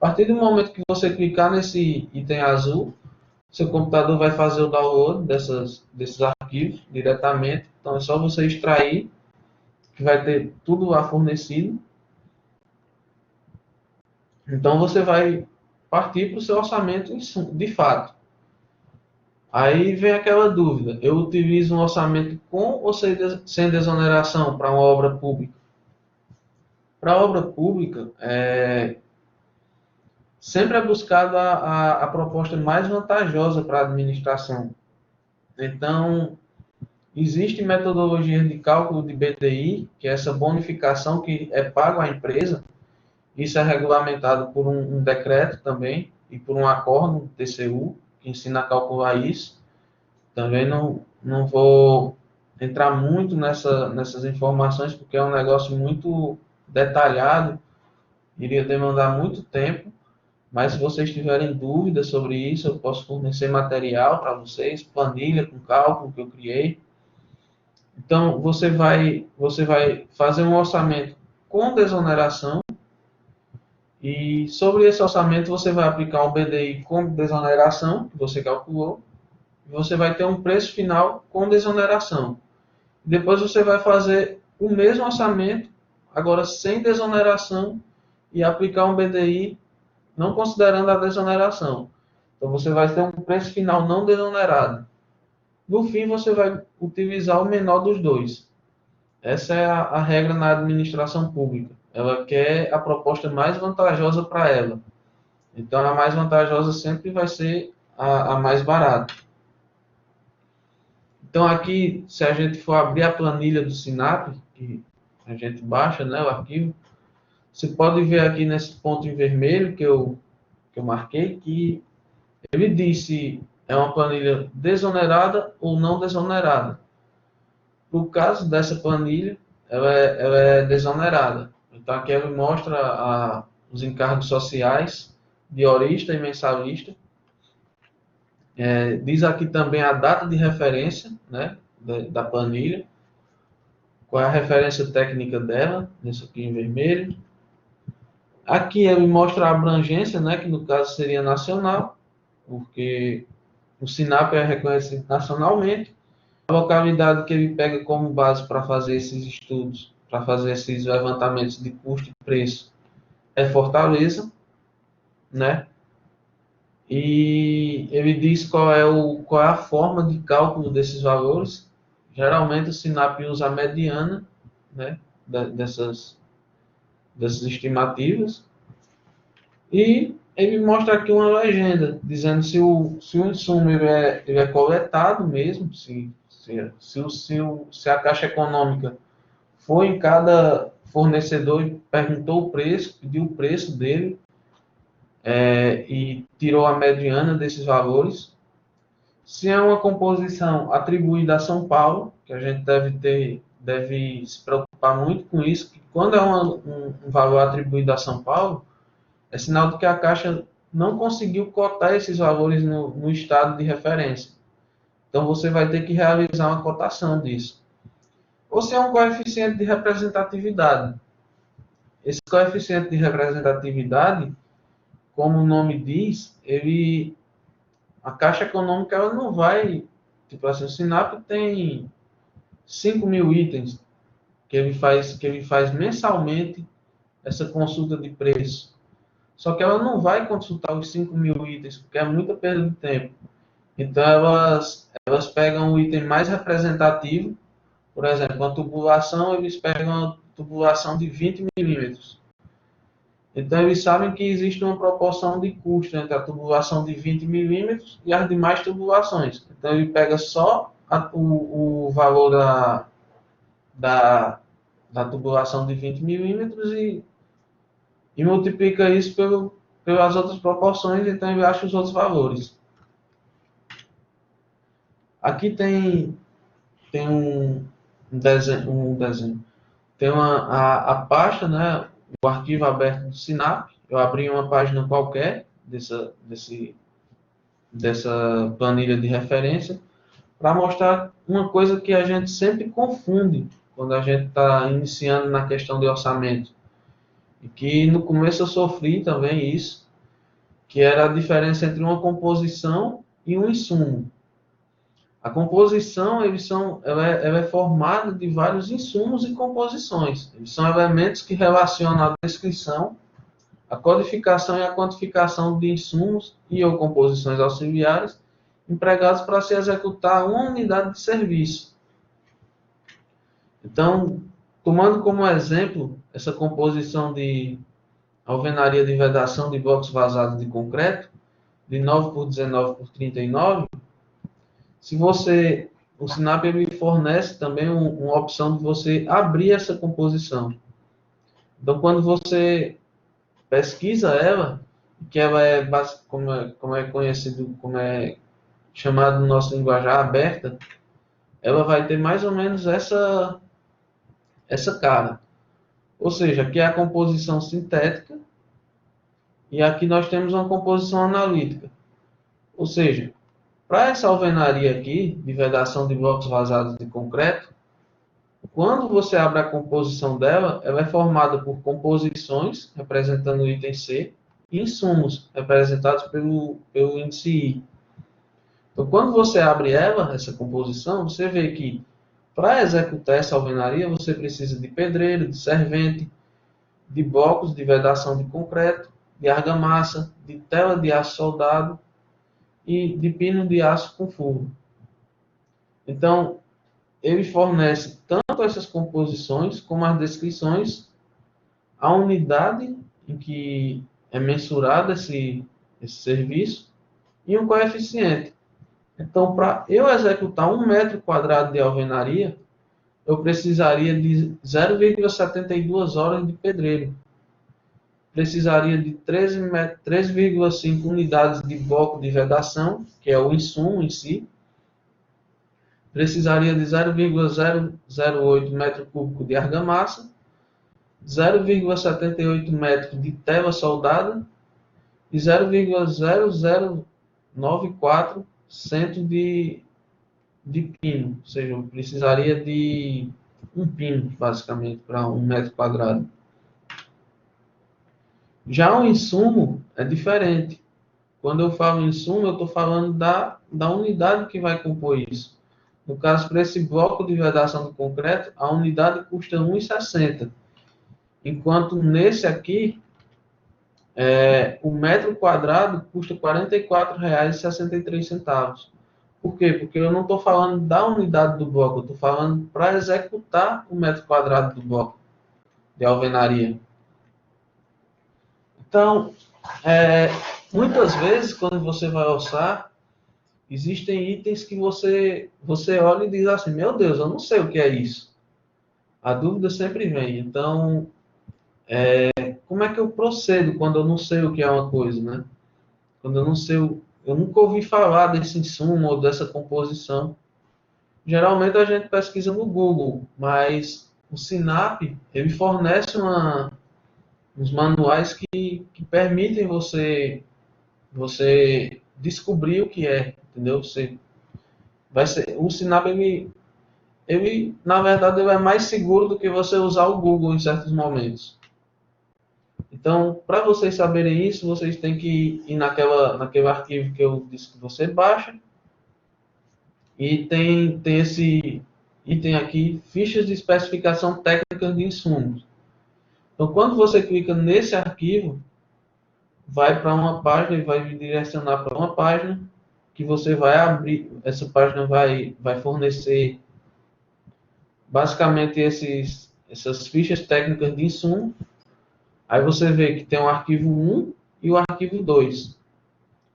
S1: A partir do momento que você clicar nesse item azul, seu computador vai fazer o download desses arquivos diretamente. Então é só você extrair, que vai ter tudo lá fornecido. Então você vai partir para o seu orçamento de fato. Aí vem aquela dúvida: eu utilizo um orçamento com ou sem desoneração para uma obra pública? Para a obra pública, sempre é buscada a proposta mais vantajosa para a administração. Então, existe metodologia de cálculo de BDI, que é essa bonificação que é paga à empresa. Isso é regulamentado por um decreto também e por um acórdão TCU, que ensina a calcular isso. Também não vou entrar muito nessas informações, porque é um negócio muito detalhado, iria demandar muito tempo, mas se vocês tiverem dúvidas sobre isso, eu posso fornecer material para vocês, planilha com cálculo que eu criei. Então, você vai fazer um orçamento com desoneração, e sobre esse orçamento você vai aplicar um BDI com desoneração, que você calculou, e você vai ter um preço final com desoneração. Depois você vai fazer o mesmo orçamento, agora sem desoneração, e aplicar um BDI não considerando a desoneração. Então você vai ter um preço final não desonerado. No fim, você vai utilizar o menor dos dois. Essa é a regra na administração pública. Ela quer a proposta mais vantajosa para ela. Então, a mais vantajosa sempre vai ser a mais barata. Então, aqui, se a gente for abrir a planilha do SINAP, que a gente baixa, né, o arquivo, você pode ver aqui nesse ponto em vermelho que eu marquei, que ele diz se é uma planilha desonerada ou não desonerada. No caso dessa planilha, ela é desonerada. Então, aqui ele mostra os encargos sociais de horista e mensalista. Diz aqui também a data de referência, né, da planilha, qual é a referência técnica dela, nesse aqui em vermelho. Aqui ele mostra a abrangência, né, que no caso seria nacional, porque o SINAP é reconhecido nacionalmente. A localidade que ele pega como base para fazer esses estudos, para fazer esses levantamentos de custo e preço, é Fortaleza, né? E ele diz qual é a forma de cálculo desses valores. Geralmente o SINAP usa a mediana, né, dessas estimativas. E ele mostra aqui uma legenda, dizendo se o insumo ele é coletado mesmo, se a Caixa Econômica foi em cada fornecedor e perguntou o preço, pediu o preço dele, e tirou a mediana desses valores. Se é uma composição atribuída a São Paulo, que a gente deve se preocupar muito com isso, que quando é um valor atribuído a São Paulo, é sinal de que a Caixa não conseguiu cotar esses valores no estado de referência. Então você vai ter que realizar uma cotação disso. Ou se é um coeficiente de representatividade. Esse coeficiente de representatividade, como o nome diz, a Caixa Econômica ela não vai, tipo assim, o SINAP tem 5.000 itens que ele faz mensalmente essa consulta de preço. Só que ela não vai consultar os 5.000 itens, porque é muita perda de tempo. Então, elas pegam o item mais representativo, por exemplo, a tubulação, eles pegam a tubulação de 20 milímetros. Então, eles sabem que existe uma proporção de custo entre a tubulação de 20 milímetros e as demais tubulações. Então, ele pega só o valor da, da tubulação de 20 milímetros e multiplica isso pelas outras proporções, então ele acha os outros valores. Aqui tem um desenho. Tem a pasta, né, o arquivo aberto do Sinap. Eu abri uma página qualquer dessa planilha de referência para mostrar uma coisa que a gente sempre confunde quando a gente está iniciando na questão de orçamento. E que no começo eu sofri também isso, que era a diferença entre uma composição e um insumo. A composição, ela é formada de vários insumos e composições. Eles são elementos que relacionam a descrição, a codificação e a quantificação de insumos e ou composições auxiliares empregados para se executar uma unidade de serviço. Então, tomando como exemplo essa composição de alvenaria de vedação de blocos vazados de concreto, de 9 por 19 por 39, o Sinap ele fornece também uma opção de você abrir essa composição. Então, quando você pesquisa ela, que ela é, como é conhecido, como é chamado no nosso linguajar aberta, ela vai ter mais ou menos essa cara. Ou seja, aqui é a composição sintética e aqui nós temos uma composição analítica. Ou seja, para essa alvenaria aqui, de vedação de blocos vazados de concreto, quando você abre a composição dela, ela é formada por composições, representando o item C, e insumos, representados pelo índice I. Então, quando você abre ela, essa composição, você vê que para executar essa alvenaria, você precisa de pedreiro, de servente, de blocos de vedação de concreto, de argamassa, de tela de aço soldado e de pino de aço com furo. Então, ele fornece tanto essas composições como as descrições, a unidade em que é mensurado esse serviço e um coeficiente. Então, para eu executar 1 metro quadrado de alvenaria, eu precisaria de 0,72 horas de pedreiro. Precisaria de 3,5 unidades de bloco de vedação, que é o insumo em si. Precisaria de 0,008 metro cúbico de argamassa, 0,78 metros de tela soldada e 0,0094 centro de pino. Ou seja, eu precisaria de um pino, basicamente, para 1 metro quadrado. Já o insumo é diferente. Quando eu falo insumo, eu estou falando da unidade que vai compor isso. No caso, para esse bloco de vedação de concreto, a unidade custa R$ 1,60. Enquanto nesse aqui, o metro quadrado custa R$ 44,63. Por quê? Porque eu não estou falando da unidade do bloco, eu estou falando para executar o metro quadrado do bloco de alvenaria. Então, muitas vezes, quando você vai orçar, existem itens que você olha e diz assim, meu Deus, eu não sei o que é isso. A dúvida sempre vem. Então, como é que eu procedo quando eu não sei o que é uma coisa, né? Quando eu não sei, eu nunca ouvi falar desse insumo ou dessa composição. Geralmente a gente pesquisa no Google, mas o Sinap, ele fornece uns manuais que permitem você descobrir o que é, entendeu? O Sinap, na verdade, ele é mais seguro do que você usar o Google em certos momentos. Então, para vocês saberem isso, vocês têm que ir naquele arquivo que eu disse que você baixa. E tem esse item aqui, fichas de especificação técnica de insumos. Então, quando você clica nesse arquivo, vai para uma página e vai direcionar para uma página que você vai abrir. Essa página vai fornecer basicamente essas fichas técnicas de insumo. Aí você vê que tem o arquivo 1 e o arquivo 2.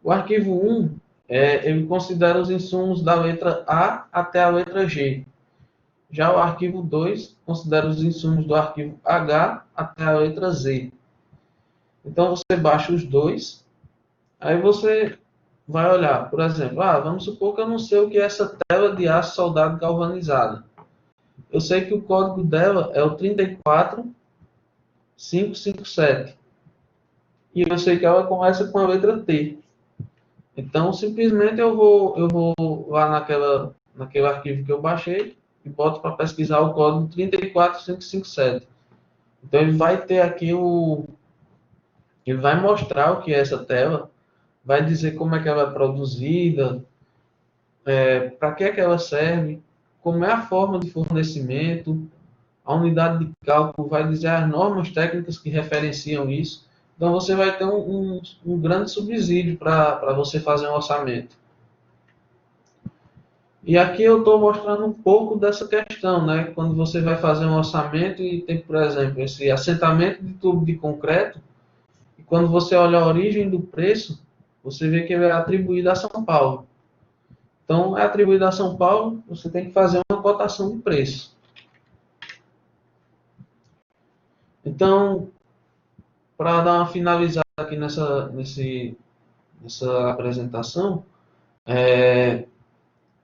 S1: O arquivo 1, ele considera os insumos da letra A até a letra G. Já o arquivo 2 considera os insumos do arquivo H até a letra Z. Então você baixa os dois, aí você vai olhar, por exemplo, vamos supor que eu não sei o que é essa tela de aço soldado galvanizada. Eu sei que o código dela é o 34557. E eu sei que ela começa com a letra T. Então, simplesmente eu vou lá naquele arquivo que eu baixei e boto para pesquisar o código 34557. Então, ele vai ter aqui ele vai mostrar o que é essa tela, vai dizer como é que ela é produzida, para que é que ela serve, como é a forma de fornecimento, a unidade de cálculo, vai dizer as normas técnicas que referenciam isso. Então, você vai ter um grande subsídio para você fazer um orçamento. E aqui eu estou mostrando um pouco dessa questão, né? Quando você vai fazer um orçamento e tem, por exemplo, esse assentamento de tubo de concreto, e quando você olha a origem do preço, você vê que ele é atribuído a São Paulo. Então, é atribuído a São Paulo, você tem que fazer uma cotação de preço. Então, para dar uma finalizada aqui nessa apresentação,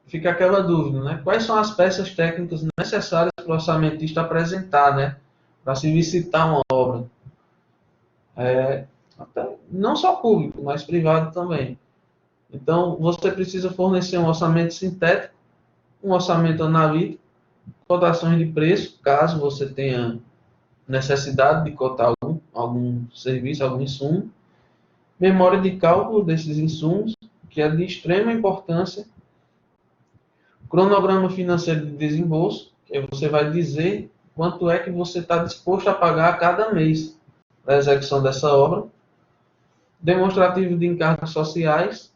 S1: fica aquela dúvida, né? Quais são as peças técnicas necessárias para o orçamentista apresentar, né? Para se licitar uma obra. Não só público, mas privado também. Então, você precisa fornecer um orçamento sintético, um orçamento analítico, cotações de preço, caso você tenha necessidade de cotar algum serviço, algum insumo, memória de cálculo desses insumos, que é de extrema importância, cronograma financeiro de desembolso, que você vai dizer quanto é que você está disposto a pagar a cada mês para a execução dessa obra, demonstrativo de encargos sociais,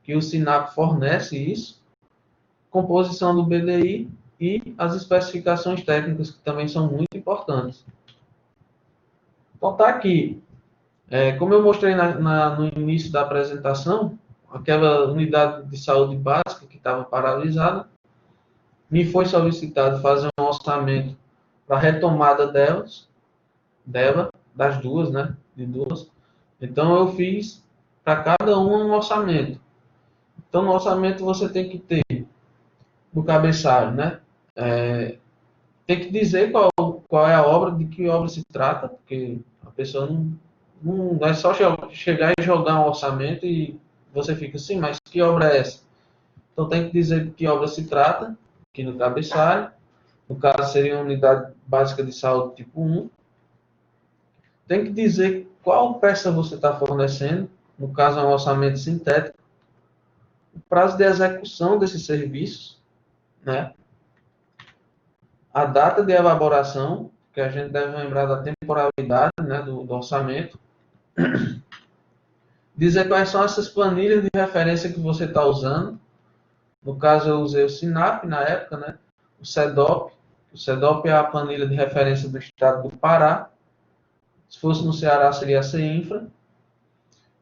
S1: que o SINAP fornece isso, composição do BDI e as especificações técnicas, que também são muito importantes. Então está aqui. Como eu mostrei no início da apresentação, aquela unidade de saúde básica que estava paralisada, me foi solicitado fazer um orçamento para a retomada das duas, né? De duas. Então eu fiz para cada uma um orçamento. Então no orçamento você tem que ter no cabeçalho, né? Tem que dizer qual é a obra, de que obra se trata, porque a pessoa não é só chegar e jogar um orçamento e você fica assim, mas que obra é essa? Então tem que dizer de que obra se trata, aqui no cabeçalho. No caso seria uma unidade básica de saúde tipo 1. Tem que dizer qual peça você está fornecendo, no caso é um orçamento sintético, o prazo de execução desses serviços, né? A data de elaboração, que a gente deve lembrar da temporalidade, né, do orçamento. Dizer quais são essas planilhas de referência que você está usando. No caso, eu usei o SINAP na época, né? O CEDOP. O CEDOP é a planilha de referência do estado do Pará. Se fosse no Ceará, seria a CEINFRA.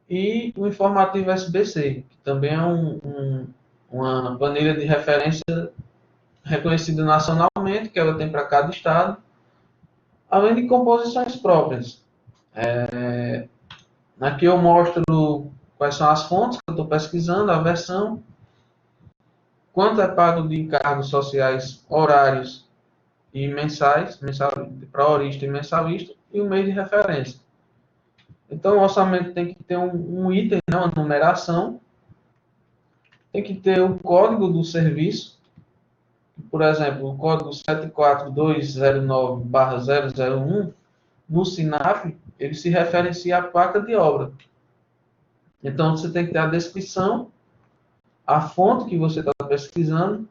S1: E o informativo SBC, que também é uma planilha de referência reconhecida nacionalmente, que ela tem para cada estado, além de composições próprias. Aqui eu mostro quais são as fontes que eu estou pesquisando, a versão, quanto é pago de encargos sociais horários e mensais, para horista e mensalista, e o mês de referência. Então, o orçamento tem que ter um item, né, uma numeração, tem que ter o código do serviço, por exemplo, o código 74209/001, no SINAP, ele se referencia à placa de obra. Então, você tem que ter a descrição, a fonte que você está pesquisando,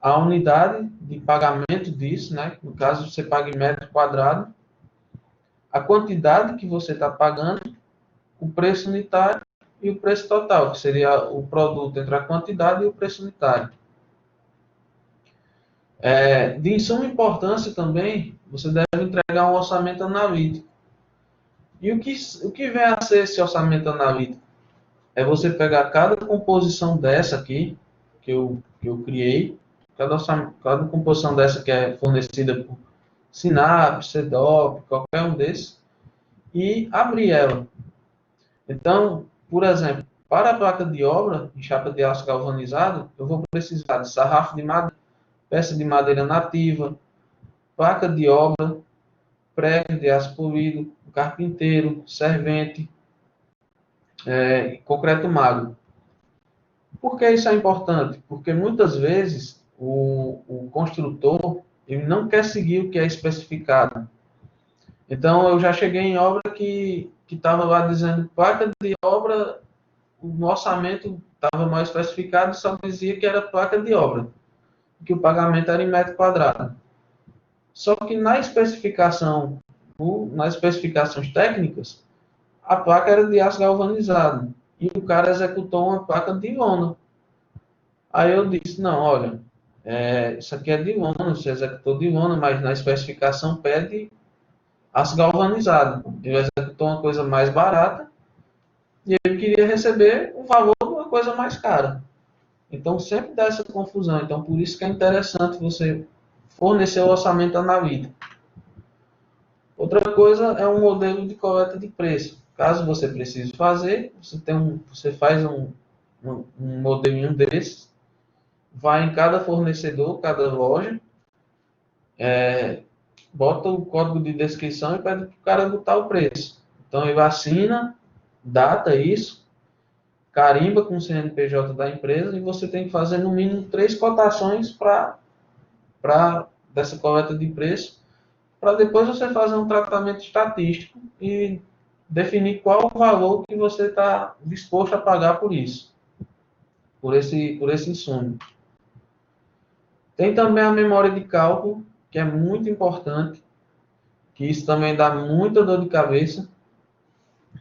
S1: a unidade de pagamento disso, né? No caso, você paga em metro quadrado, a quantidade que você está pagando, o preço unitário e o preço total, que seria o produto entre a quantidade e o preço unitário. De suma importância também, você deve entregar um orçamento analítico. E o que vem a ser esse orçamento analítico? É você pegar cada composição dessa aqui, que eu criei, cada composição dessa que é fornecida por Sinap, CEDOP, qualquer um desses, e abrir ela. Então, por exemplo, para a placa de obra em chapa de aço galvanizado, eu vou precisar de sarrafo de madeira, peça de madeira nativa, placa de obra, prego de aço polido, carpinteiro, servente, concreto magro. Por que isso é importante? Porque muitas vezes o construtor ele não quer seguir o que é especificado. Então, eu já cheguei em obra que estava lá dizendo placa de obra, o orçamento estava mal especificado, só dizia que era placa de obra, que o pagamento era em metro quadrado. Só que nas especificações técnicas, a placa era de aço galvanizado e o cara executou uma placa de lona. Aí eu disse, não, olha, isso aqui é de lona, você executou de lona, mas na especificação pede aço galvanizado. Ele executou uma coisa mais barata e ele queria receber o valor de uma coisa mais cara. Então sempre dá essa confusão. Então por isso que é interessante você fornecer o orçamento analítico. Outra coisa é um modelo de coleta de preço. Caso você precise fazer, você faz um modelinho desses, vai em cada fornecedor, cada loja, bota o código de descrição e pede para o cara botar o preço. Então ele assina, data isso, carimba com o CNPJ da empresa e você tem que fazer no mínimo 3 cotações dessa coleta de preço, para depois você fazer um tratamento estatístico e definir qual o valor que você está disposto a pagar por isso, por esse insumo. Tem também a memória de cálculo, que é muito importante, que isso também dá muita dor de cabeça,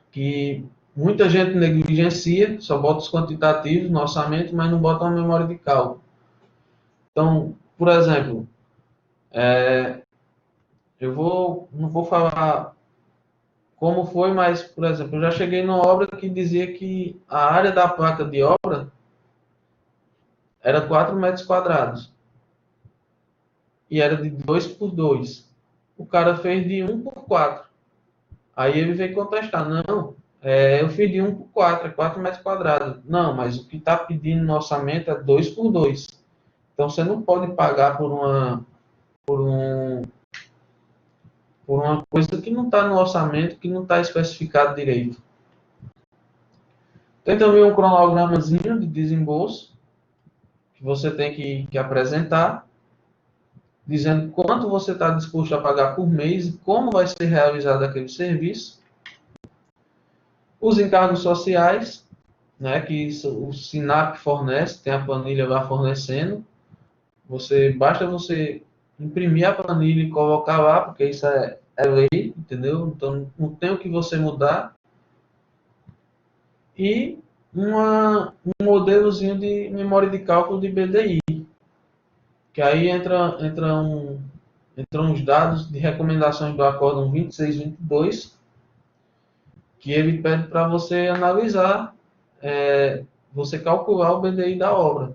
S1: que muita gente negligencia, só bota os quantitativos no orçamento, mas não bota uma memória de cálculo. Então, por exemplo, não vou falar como foi, mas, por exemplo, eu já cheguei numa obra que dizia que a área da placa de obra era 4 metros quadrados. E era de 2 por 2. O cara fez de 1 por 4. Aí ele veio contestar, não, eu fiz de 1 por 4, é 4 metros quadrados. Não, mas o que está pedindo no orçamento é 2 por 2. Então você não pode pagar por uma coisa que não está no orçamento, que não está especificado direito. Tem também um cronogramazinho de desembolso que você tem que apresentar, dizendo quanto você está disposto a pagar por mês e como vai ser realizado aquele serviço. Os encargos sociais, né, que o Sinap fornece, tem a planilha lá fornecendo. Basta você imprimir a planilha e colocar lá, porque isso é lei, entendeu? Então não tem o que você mudar. E um modelozinho de memória de cálculo de BDI, que aí entram uns dados de recomendações do Acórdão 2622, que ele pede para você analisar, você calcular o BDI da obra.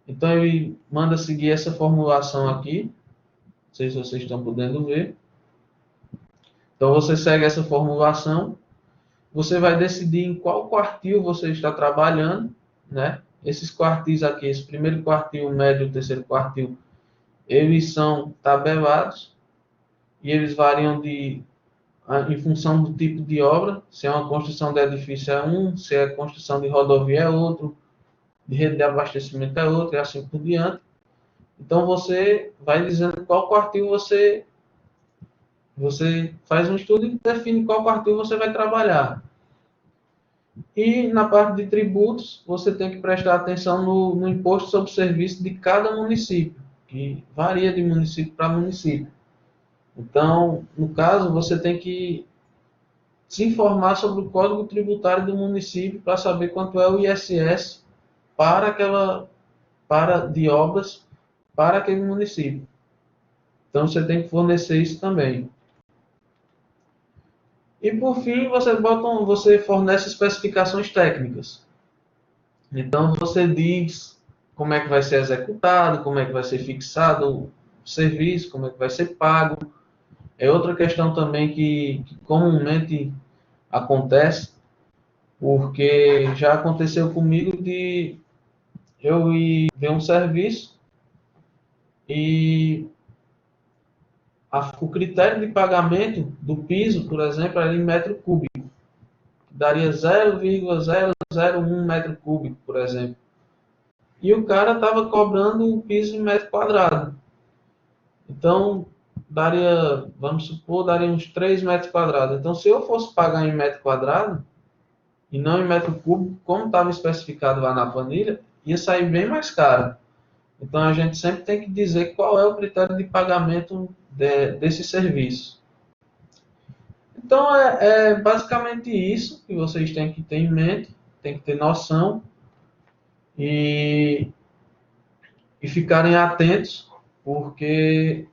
S1: Então ele manda seguir essa formulação aqui, não sei se vocês estão podendo ver. Então você segue essa formulação, você vai decidir em qual quartil você está trabalhando, né? Esses quartis aqui, esse primeiro quartil, o médio e o terceiro quartil, eles são tabelados e eles variam em função do tipo de obra. Se é uma construção de edifício é um, se é construção de rodovia é outro, de rede de abastecimento é outro, e assim por diante. Então você vai dizendo qual quartil você faz um estudo e define qual quartil você vai trabalhar. E na parte de tributos, você tem que prestar atenção no imposto sobre serviço de cada município, que varia de município para município. Então, no caso, você tem que se informar sobre o Código Tributário do município para saber quanto é o ISS para de obras para aquele município. Então, você tem que fornecer isso também. E por fim, você fornece especificações técnicas. Então você diz como é que vai ser executado, como é que vai ser fixado o serviço, como é que vai ser pago. É outra questão também que comumente acontece, porque já aconteceu comigo de eu ir ver um serviço e o critério de pagamento do piso, por exemplo, era em metro cúbico. Daria 0,001 metro cúbico, por exemplo. E o cara estava cobrando o piso em metro quadrado. Então, vamos supor, daria uns 3 metros quadrados. Então, se eu fosse pagar em metro quadrado, e não em metro cúbico, como estava especificado lá na planilha, ia sair bem mais caro. Então, a gente sempre tem que dizer qual é o critério de pagamento desse serviço. Então, é basicamente isso que vocês têm que ter em mente, tem que ter noção e, e ficarem atentos, porque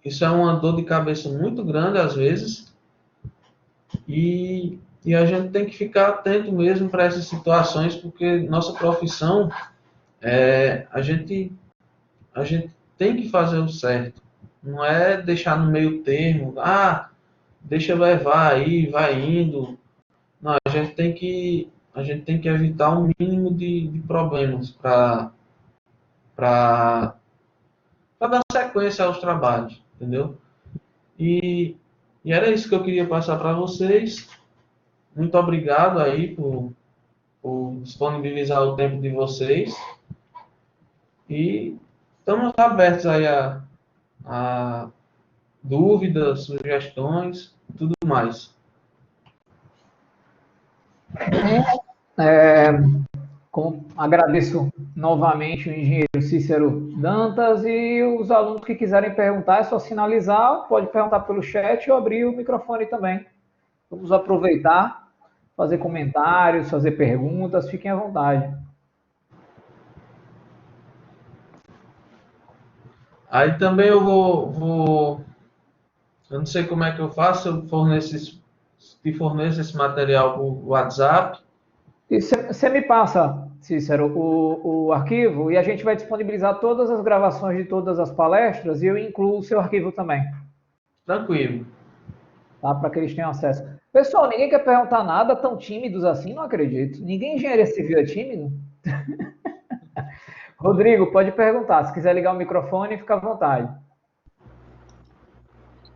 S1: isso é uma dor de cabeça muito grande às vezes e a gente tem que ficar atento mesmo para essas situações, porque nossa profissão, a gente tem que fazer o certo. Não é deixar no meio termo, deixa levar aí, vai indo. Não, a gente tem que evitar um mínimo de problemas para dar sequência aos trabalhos, entendeu? E, e era isso que eu queria passar para vocês. Muito obrigado aí por disponibilizar o tempo de vocês. E estamos abertos aí a dúvidas, sugestões, tudo mais.
S2: Agradeço novamente o engenheiro Cícero Dantas e os alunos que quiserem perguntar, é só sinalizar, pode perguntar pelo chat ou abrir o microfone também. Vamos aproveitar, fazer comentários, fazer perguntas, fiquem à vontade.
S1: Aí também eu não sei como é que eu faço, te forneço esse material por WhatsApp.
S2: E você me passa, Cícero, o arquivo e a gente vai disponibilizar todas as gravações de todas as palestras e eu incluo o seu arquivo também.
S1: Tranquilo.
S2: Tá? Para que eles tenham acesso. Pessoal, ninguém quer perguntar nada, tão tímidos assim, não acredito. Ninguém em engenharia civil é tímido? Rodrigo, pode perguntar. Se quiser ligar o microfone, fica à vontade.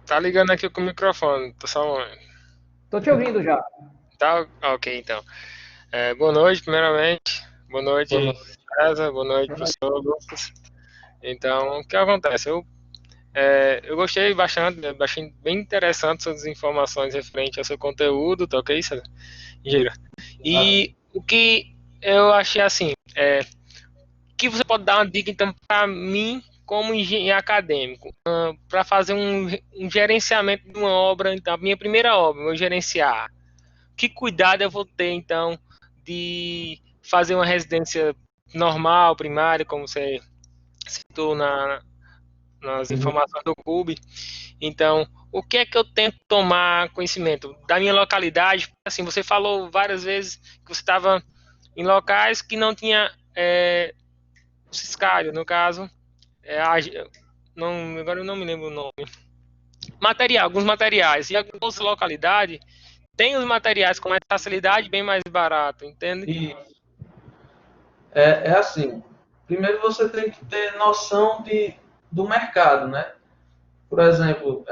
S3: Tá ligando aqui com o microfone, tô só um...
S2: Tô te ouvindo já.
S3: Tá, ok, então. Boa noite, primeiramente. Boa noite, César. Boa noite, professor Lucas. Então, o que acontece? Eu gostei bastante, achei bem interessante suas informações referentes ao seu conteúdo, tá ok, César? E o que eu achei assim, que você pode dar uma dica, então, para mim, como engenheiro acadêmico, para fazer um gerenciamento de uma obra, então, a minha primeira obra, eu vou gerenciar. Que cuidado eu vou ter, então, de fazer uma residência normal, primária, como você citou nas informações do CUB. Então, o que é que eu tenho que tomar conhecimento da minha localidade? Assim, você falou várias vezes que você estava em locais que não tinha ciscalho, no caso, agora eu não me lembro o nome. Alguns materiais. E algumas localidades tem os materiais com mais facilidade, bem mais barato, entende?
S1: E é assim, primeiro você tem que ter noção do mercado, né? Por exemplo,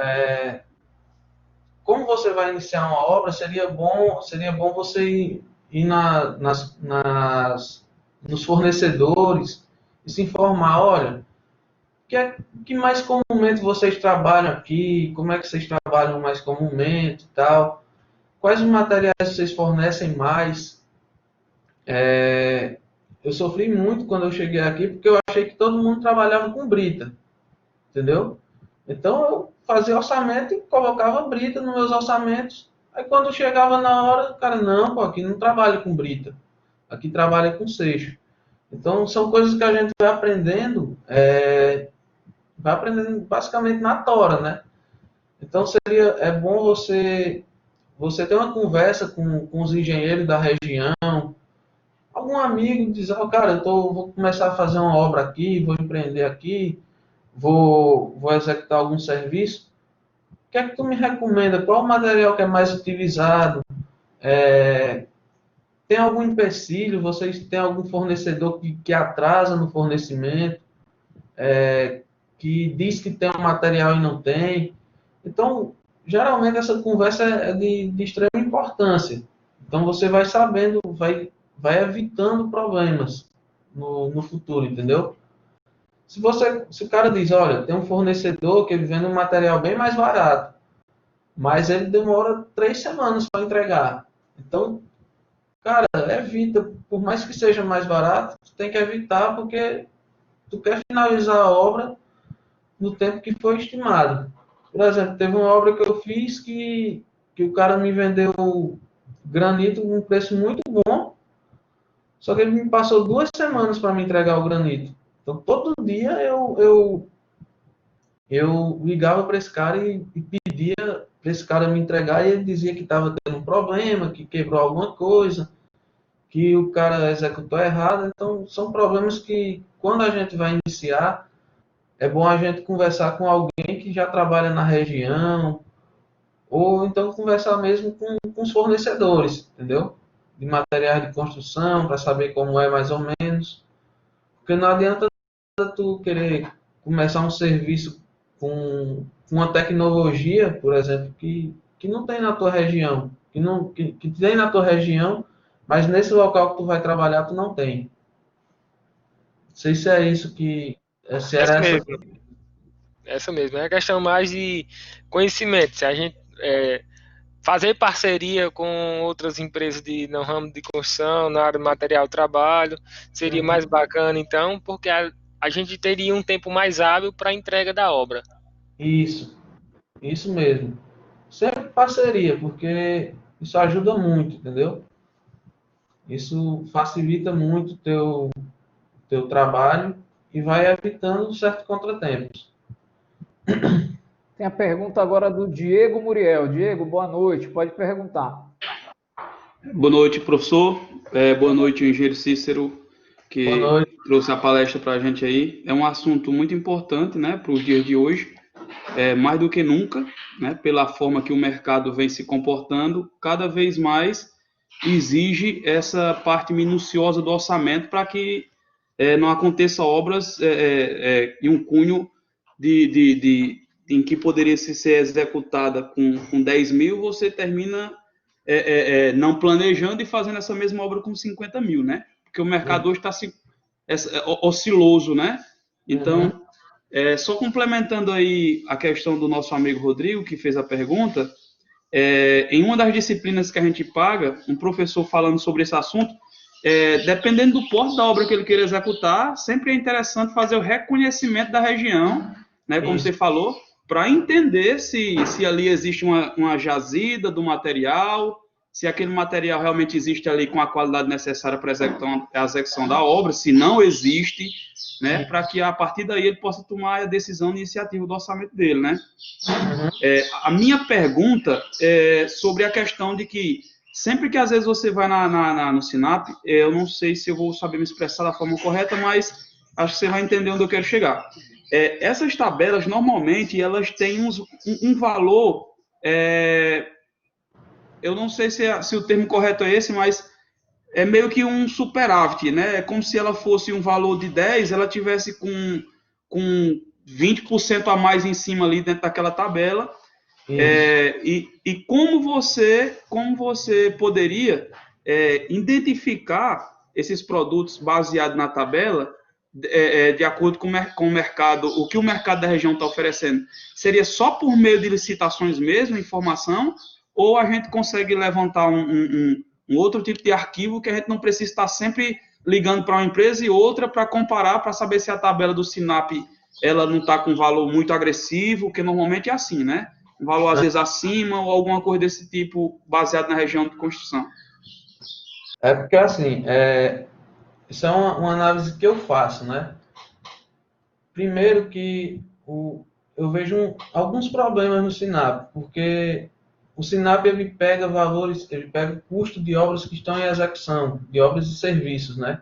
S1: como você vai iniciar uma obra, seria bom você ir nos fornecedores e se informar, olha, que mais comumente vocês trabalham aqui, como é que vocês trabalham mais comumente e tal, quais os materiais vocês fornecem mais. Eu sofri muito quando eu cheguei aqui, porque eu achei que todo mundo trabalhava com brita, entendeu? Então eu fazia orçamento e colocava brita nos meus orçamentos. Aí quando chegava na hora, o cara, não, pô, aqui não trabalha com brita, aqui trabalha com seixo. Então são coisas que a gente vai aprendendo basicamente na tora, né? Então é bom você ter uma conversa com os engenheiros da região, algum amigo diz, oh, cara, vou começar a fazer uma obra aqui, vou empreender aqui, vou executar algum serviço. O que é que tu me recomenda? Qual o material que é mais utilizado? Tem algum empecilho? Vocês têm algum fornecedor que atrasa no fornecimento? Que diz que tem um material e não tem? Então, geralmente essa conversa é de extrema importância. Então você vai sabendo, vai evitando problemas no futuro, entendeu? Se o cara diz, olha, tem um fornecedor que ele vende um material bem mais barato, mas ele demora 3 semanas para entregar. Então, cara, evita, por mais que seja mais barato, tu tem que evitar porque tu quer finalizar a obra no tempo que foi estimado. Por exemplo, teve uma obra que eu fiz que o cara me vendeu granito com um preço muito bom, só que ele me passou 2 semanas para me entregar o granito. Então, todo dia eu ligava para esse cara e pedia para esse cara me entregar e ele dizia que estava tendo um problema, que quebrou alguma coisa, que o cara executou errado. Então, são problemas que, quando a gente vai iniciar, é bom a gente conversar com alguém que já trabalha na região, ou então conversar mesmo com os fornecedores, entendeu? De materiais de construção, para saber como é mais ou menos. Porque não adianta tu querer começar um serviço com uma tecnologia, por exemplo, que não tem na tua região, que tem na tua região, mas nesse local que tu vai trabalhar tu não tem. Não sei se é isso se
S3: Essa
S1: era essa.
S3: mesmo, essa mesmo. É a questão mais de conhecimento. Se a gente fazer parceria com outras empresas no ramo de construção, na área de material de trabalho, seria mais bacana, então, porque a gente teria um tempo mais hábil para a entrega da obra.
S1: Isso mesmo. Sempre parceria, porque isso ajuda muito, entendeu? Isso facilita muito o teu trabalho e vai evitando certos contratempos.
S2: Tem a pergunta agora do Diego Muriel. Diego, boa noite. Pode perguntar.
S4: Boa noite, professor. Boa noite, engenheiro Cícero, que trouxe a palestra para a gente aí. É um assunto muito importante, né, para os dias de hoje. Mais do que nunca, né, pela forma que o mercado vem se comportando, cada vez mais exige essa parte minuciosa do orçamento para que não aconteça obras em um cunho em que poderia ser executada com 10 mil, você termina não planejando e fazendo essa mesma obra com 50 mil, né? Porque o mercado hoje está osciloso, né? Então, só complementando aí a questão do nosso amigo Rodrigo, que fez a pergunta, em uma das disciplinas que a gente paga, um professor falando sobre esse assunto, dependendo do porte da obra que ele queira executar, sempre é interessante fazer o reconhecimento da região, né, como você falou, para entender se ali existe uma jazida do material, se aquele material realmente existe ali com a qualidade necessária para a execução da obra, se não existe, né, para que a partir daí ele possa tomar a decisão de iniciativa do orçamento dele, né? A minha pergunta é sobre a questão de que sempre que às vezes você vai no Sinap, eu não sei se eu vou saber me expressar da forma correta, mas acho que você vai entender onde eu quero chegar. Essas tabelas, normalmente, elas têm um valor, eu não sei se o termo correto é esse, mas é meio que um superávit, né? É como se ela fosse um valor de 10, ela tivesse com 20% a mais em cima ali dentro daquela tabela. E como você poderia identificar esses produtos baseados na tabela, de acordo com o mercado, o que o mercado da região está oferecendo? Seria só por meio de licitações mesmo, informação, ou a gente consegue levantar um outro tipo de arquivo que a gente não precisa estar sempre ligando para uma empresa e outra para comparar, para saber se a tabela do Sinap ela não está com um valor muito agressivo, que normalmente é assim, né? Um valor às vezes acima ou alguma coisa desse tipo, baseado na região de construção.
S1: É porque assim, isso é uma análise que eu faço, né? Primeiro que eu vejo alguns problemas no Sinap, porque o Sinap ele pega valores, ele pega custo de obras que estão em execução, de obras e serviços, né?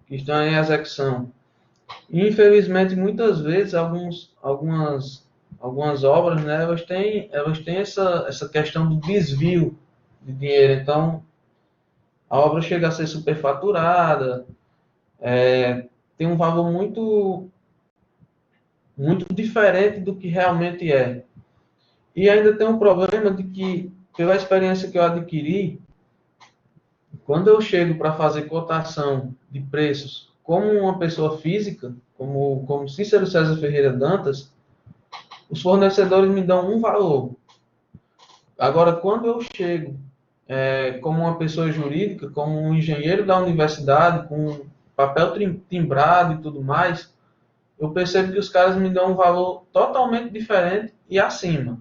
S1: Que estão em execução. E, infelizmente, muitas vezes algumas obras, né? Elas têm essa questão do desvio de dinheiro. Então, a obra chega a ser superfaturada, tem um valor muito diferente do que realmente é. E ainda tem um problema de que, pela experiência que eu adquiri, quando eu chego para fazer cotação de preços como uma pessoa física, como Cícero César Ferreira Dantas, os fornecedores me dão um valor. Agora, quando eu chego como uma pessoa jurídica, como um engenheiro da universidade, com papel timbrado e tudo mais, eu percebo que os caras me dão um valor totalmente diferente e acima.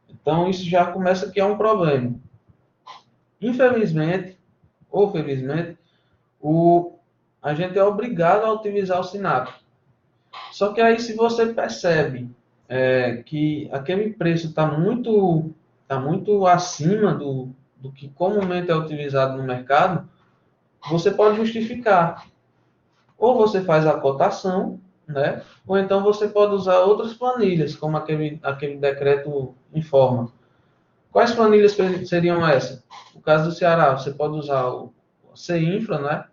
S1: Então, isso já começa aqui a um problema. Infelizmente, ou felizmente, a gente é obrigado a utilizar o Sinap. Só que aí, se você percebe que aquele preço está muito acima do que comumente é utilizado no mercado, você pode justificar. Ou você faz a cotação, né? Ou então você pode usar outras planilhas, como aquele decreto informa. Quais planilhas seriam essas? No caso do Ceará, você pode usar o CINFRA, né?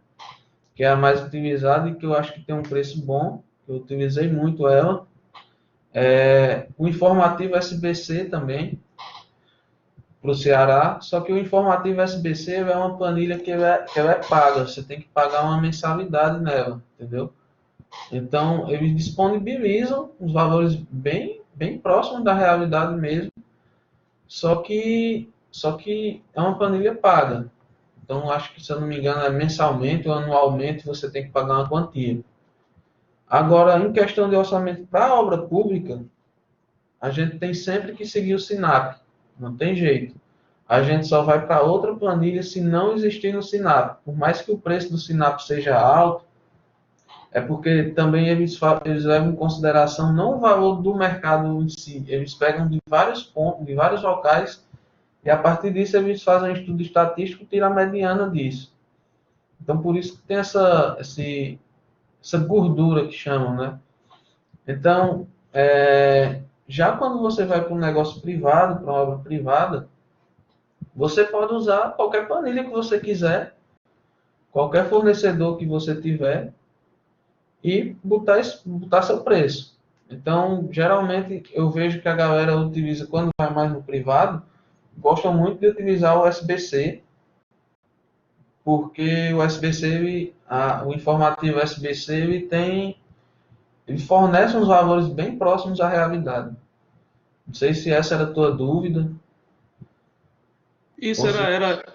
S1: Que é a mais utilizada e que eu acho que tem um preço bom. Eu utilizei muito ela. O informativo SBC também, para o Ceará. Só que o informativo SBC é uma planilha que ela é paga. Você tem que pagar uma mensalidade nela, entendeu? Então, eles disponibilizam os valores bem, bem próximos da realidade mesmo. Só que é uma planilha paga. Então, acho que, se eu não me engano, é mensalmente ou anualmente você tem que pagar uma quantia. Agora, em questão de orçamento para a obra pública, a gente tem sempre que seguir o Sinap. Não tem jeito. A gente só vai para outra planilha se não existir no Sinap. Por mais que o preço do Sinap seja alto, é porque também eles levam em consideração não o valor do mercado em si. Eles pegam de vários pontos, de vários locais, e a partir disso eles fazem um estudo estatístico e tiram a mediana disso. Então, por isso que tem essa gordura que chamam, né? Então, já quando você vai para um negócio privado, para uma obra privada, você pode usar qualquer planilha que você quiser, qualquer fornecedor que você tiver, e botar seu preço. Então, geralmente, eu vejo que a galera utiliza, quando vai mais no privado, gostam muito de utilizar o SBC, porque o SBC, o informativo SBC, ele fornece uns valores bem próximos à realidade. Não sei se essa era a tua dúvida.
S4: Isso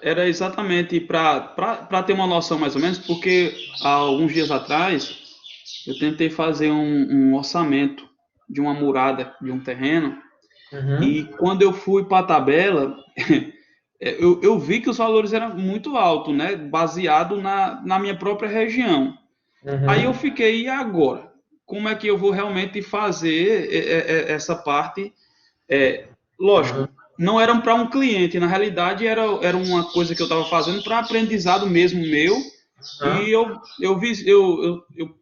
S4: era exatamente para ter uma noção mais ou menos, porque há alguns dias atrás eu tentei fazer um orçamento de uma murada de um terreno, e quando eu fui para a tabela, eu vi que os valores eram muito altos, né? Baseado na minha própria região. Aí eu fiquei, e agora? Como é que eu vou realmente fazer essa parte? Lógico, não eram para um cliente, na realidade era uma coisa que eu estava fazendo para aprendizado mesmo meu, e eu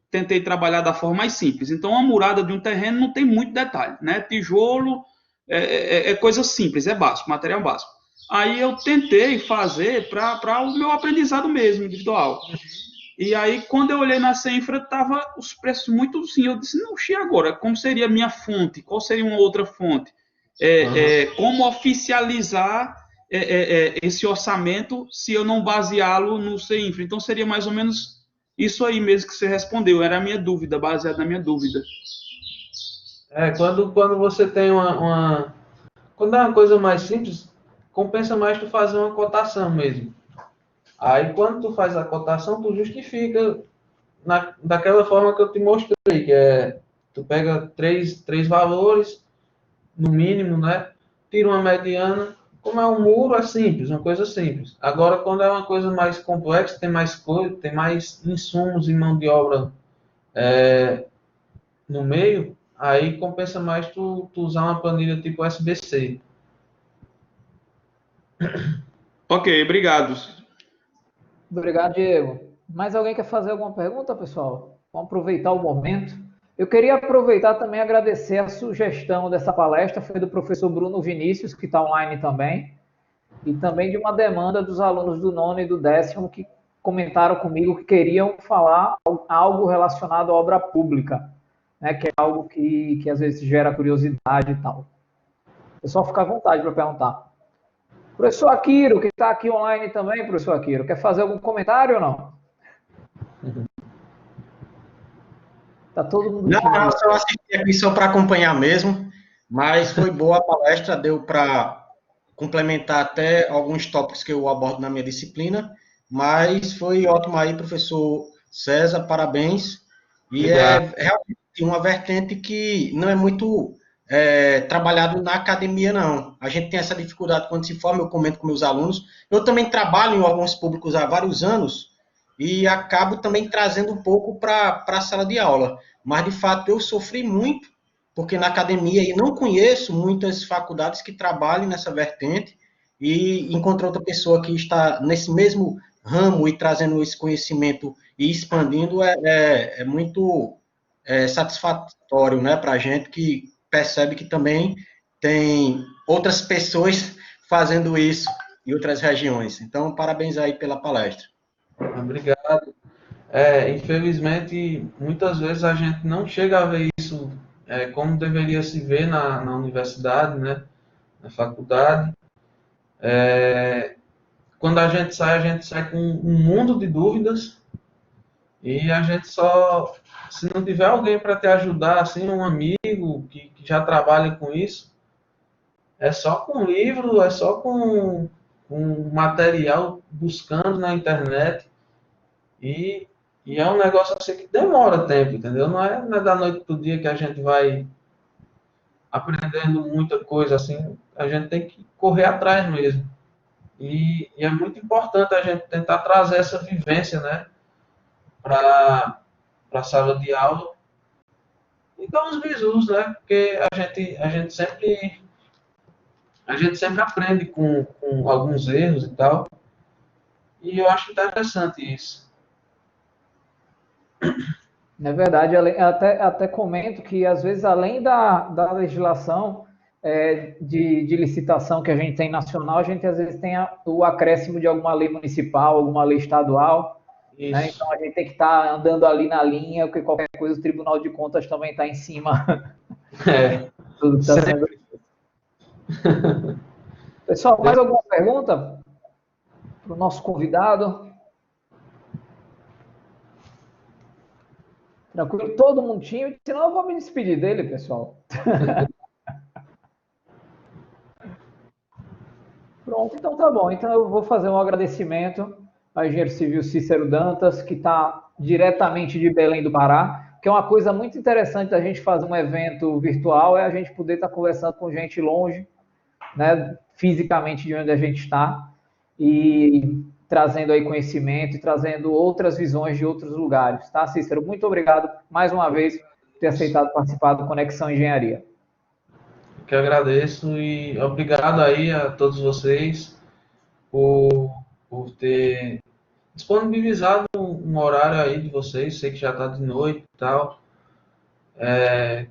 S4: tentei trabalhar da forma mais simples. Então, a murada de um terreno não tem muito detalhe, né? Tijolo é coisa simples, é básico, material básico. Aí eu tentei fazer para o meu aprendizado mesmo, individual. E aí, quando eu olhei na Senfra, tava os preços muito sim. Eu disse, não, e agora? Como seria a minha fonte? Qual seria uma outra fonte? Como oficializar esse orçamento se eu não baseá-lo no Senfra? Então, seria mais ou menos isso aí mesmo que você respondeu. Era a minha dúvida, baseado na minha dúvida.
S1: Quando você tem quando é uma coisa mais simples, compensa mais tu fazer uma cotação mesmo. Aí, quando tu faz a cotação, tu justifica daquela forma que eu te mostrei, que é Tu pega três valores, no mínimo, né? Tira uma mediana. Como é um muro, é simples, uma coisa simples. Agora, quando é uma coisa mais complexa, tem mais coisa, tem mais insumos e mão de obra no meio, aí compensa mais tu usar uma planilha tipo SBC.
S4: Ok, obrigado.
S2: Obrigado, Diego. Mais alguém quer fazer alguma pergunta, pessoal? Vamos aproveitar o momento. Eu queria aproveitar também e agradecer a sugestão dessa palestra, foi do professor Bruno Vinícius, que está online também, e também de uma demanda dos alunos do 9º e do 10º que comentaram comigo que queriam falar algo relacionado à obra pública, né, que é algo que às vezes gera curiosidade e tal. O pessoal fica à vontade para perguntar. Professor Akiro, que está aqui online também, professor Akiro, quer fazer algum comentário ou não? Tá todo mundo...
S5: Não, eu assisti aqui só para acompanhar mesmo, mas foi boa a palestra, deu para complementar até alguns tópicos que eu abordo na minha disciplina, mas foi ótimo aí, professor César, parabéns. E
S1: Obrigado.
S5: é realmente uma vertente que não é muito trabalhado na academia, não. A gente tem essa dificuldade quando se forma, eu comento com meus alunos. Eu também trabalho em órgãos públicos há vários anos e acabo também trazendo um pouco para a sala de aula. Mas, de fato, eu sofri muito, porque na academia e não conheço muitas faculdades que trabalhem nessa vertente e encontrar outra pessoa que está nesse mesmo ramo e trazendo esse conhecimento e expandindo é muito satisfatório, né, para a gente que percebe que também tem outras pessoas fazendo isso em outras regiões. Então, parabéns aí pela palestra.
S1: Obrigado. Infelizmente, muitas vezes a gente não chega a ver isso como deveria se ver na universidade, né, na faculdade. Quando a gente sai com um mundo de dúvidas e a gente só, se não tiver alguém para te ajudar, assim, um amigo que já trabalha com isso, é só com livro, é só com material buscando na internet. E é um negócio assim que demora tempo, entendeu? Não é da noite pro dia que a gente vai aprendendo muita coisa assim. A gente tem que correr atrás mesmo. E é muito importante a gente tentar trazer essa vivência, né, para a sala de aula e dar uns bisus, né? Porque a gente sempre aprende com alguns erros e tal. E eu acho interessante isso.
S2: É verdade, até comento que, às vezes, além da legislação de licitação que a gente tem nacional, a gente, às vezes, tem o acréscimo de alguma lei municipal, alguma lei estadual, né? Então, a gente tem que estar andando ali na linha, porque qualquer coisa o Tribunal de Contas também está em cima. Tudo está sendo... Pessoal, mais alguma pergunta para o nosso convidado? Tranquilo, todo mundo tinha, senão eu vou me despedir dele, pessoal. Pronto, então tá bom. Então eu vou fazer um agradecimento ao engenheiro civil Cícero Dantas, que está diretamente de Belém do Pará, que é uma coisa muito interessante da gente fazer um evento virtual, é a gente poder estar conversando com gente longe, né, fisicamente de onde a gente está, e trazendo aí conhecimento e trazendo outras visões de outros lugares, tá, Cícero? Muito obrigado mais uma vez por ter aceitado participar do Conexão Engenharia.
S1: Que agradeço e obrigado aí a todos vocês por ter disponibilizado um horário aí de vocês. Sei que já está de noite e tal.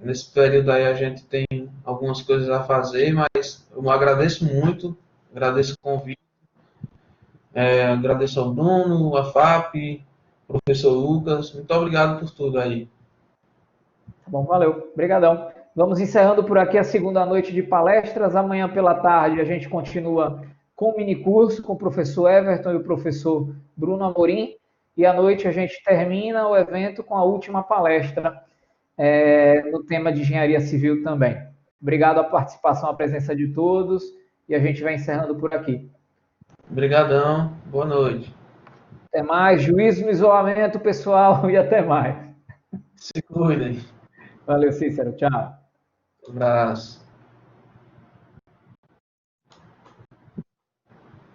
S1: Nesse período aí a gente tem algumas coisas a fazer, mas eu agradeço muito, agradeço o convite. Agradeço ao Bruno, a FAP, professor Lucas, muito obrigado por tudo aí.
S2: Tá bom, valeu, obrigadão. Vamos encerrando por aqui a segunda noite de palestras. Amanhã pela tarde a gente continua com o minicurso com o professor Everton e o professor Bruno Amorim. E à noite a gente termina o evento com a última palestra no tema de engenharia civil também. Obrigado a participação, a presença de todos. E a gente vai encerrando por aqui.
S1: Obrigadão, boa noite.
S2: Até mais, juízo no isolamento, pessoal, e até mais.
S1: Se cuidem.
S2: Valeu, Cícero. Tchau.
S1: Um abraço.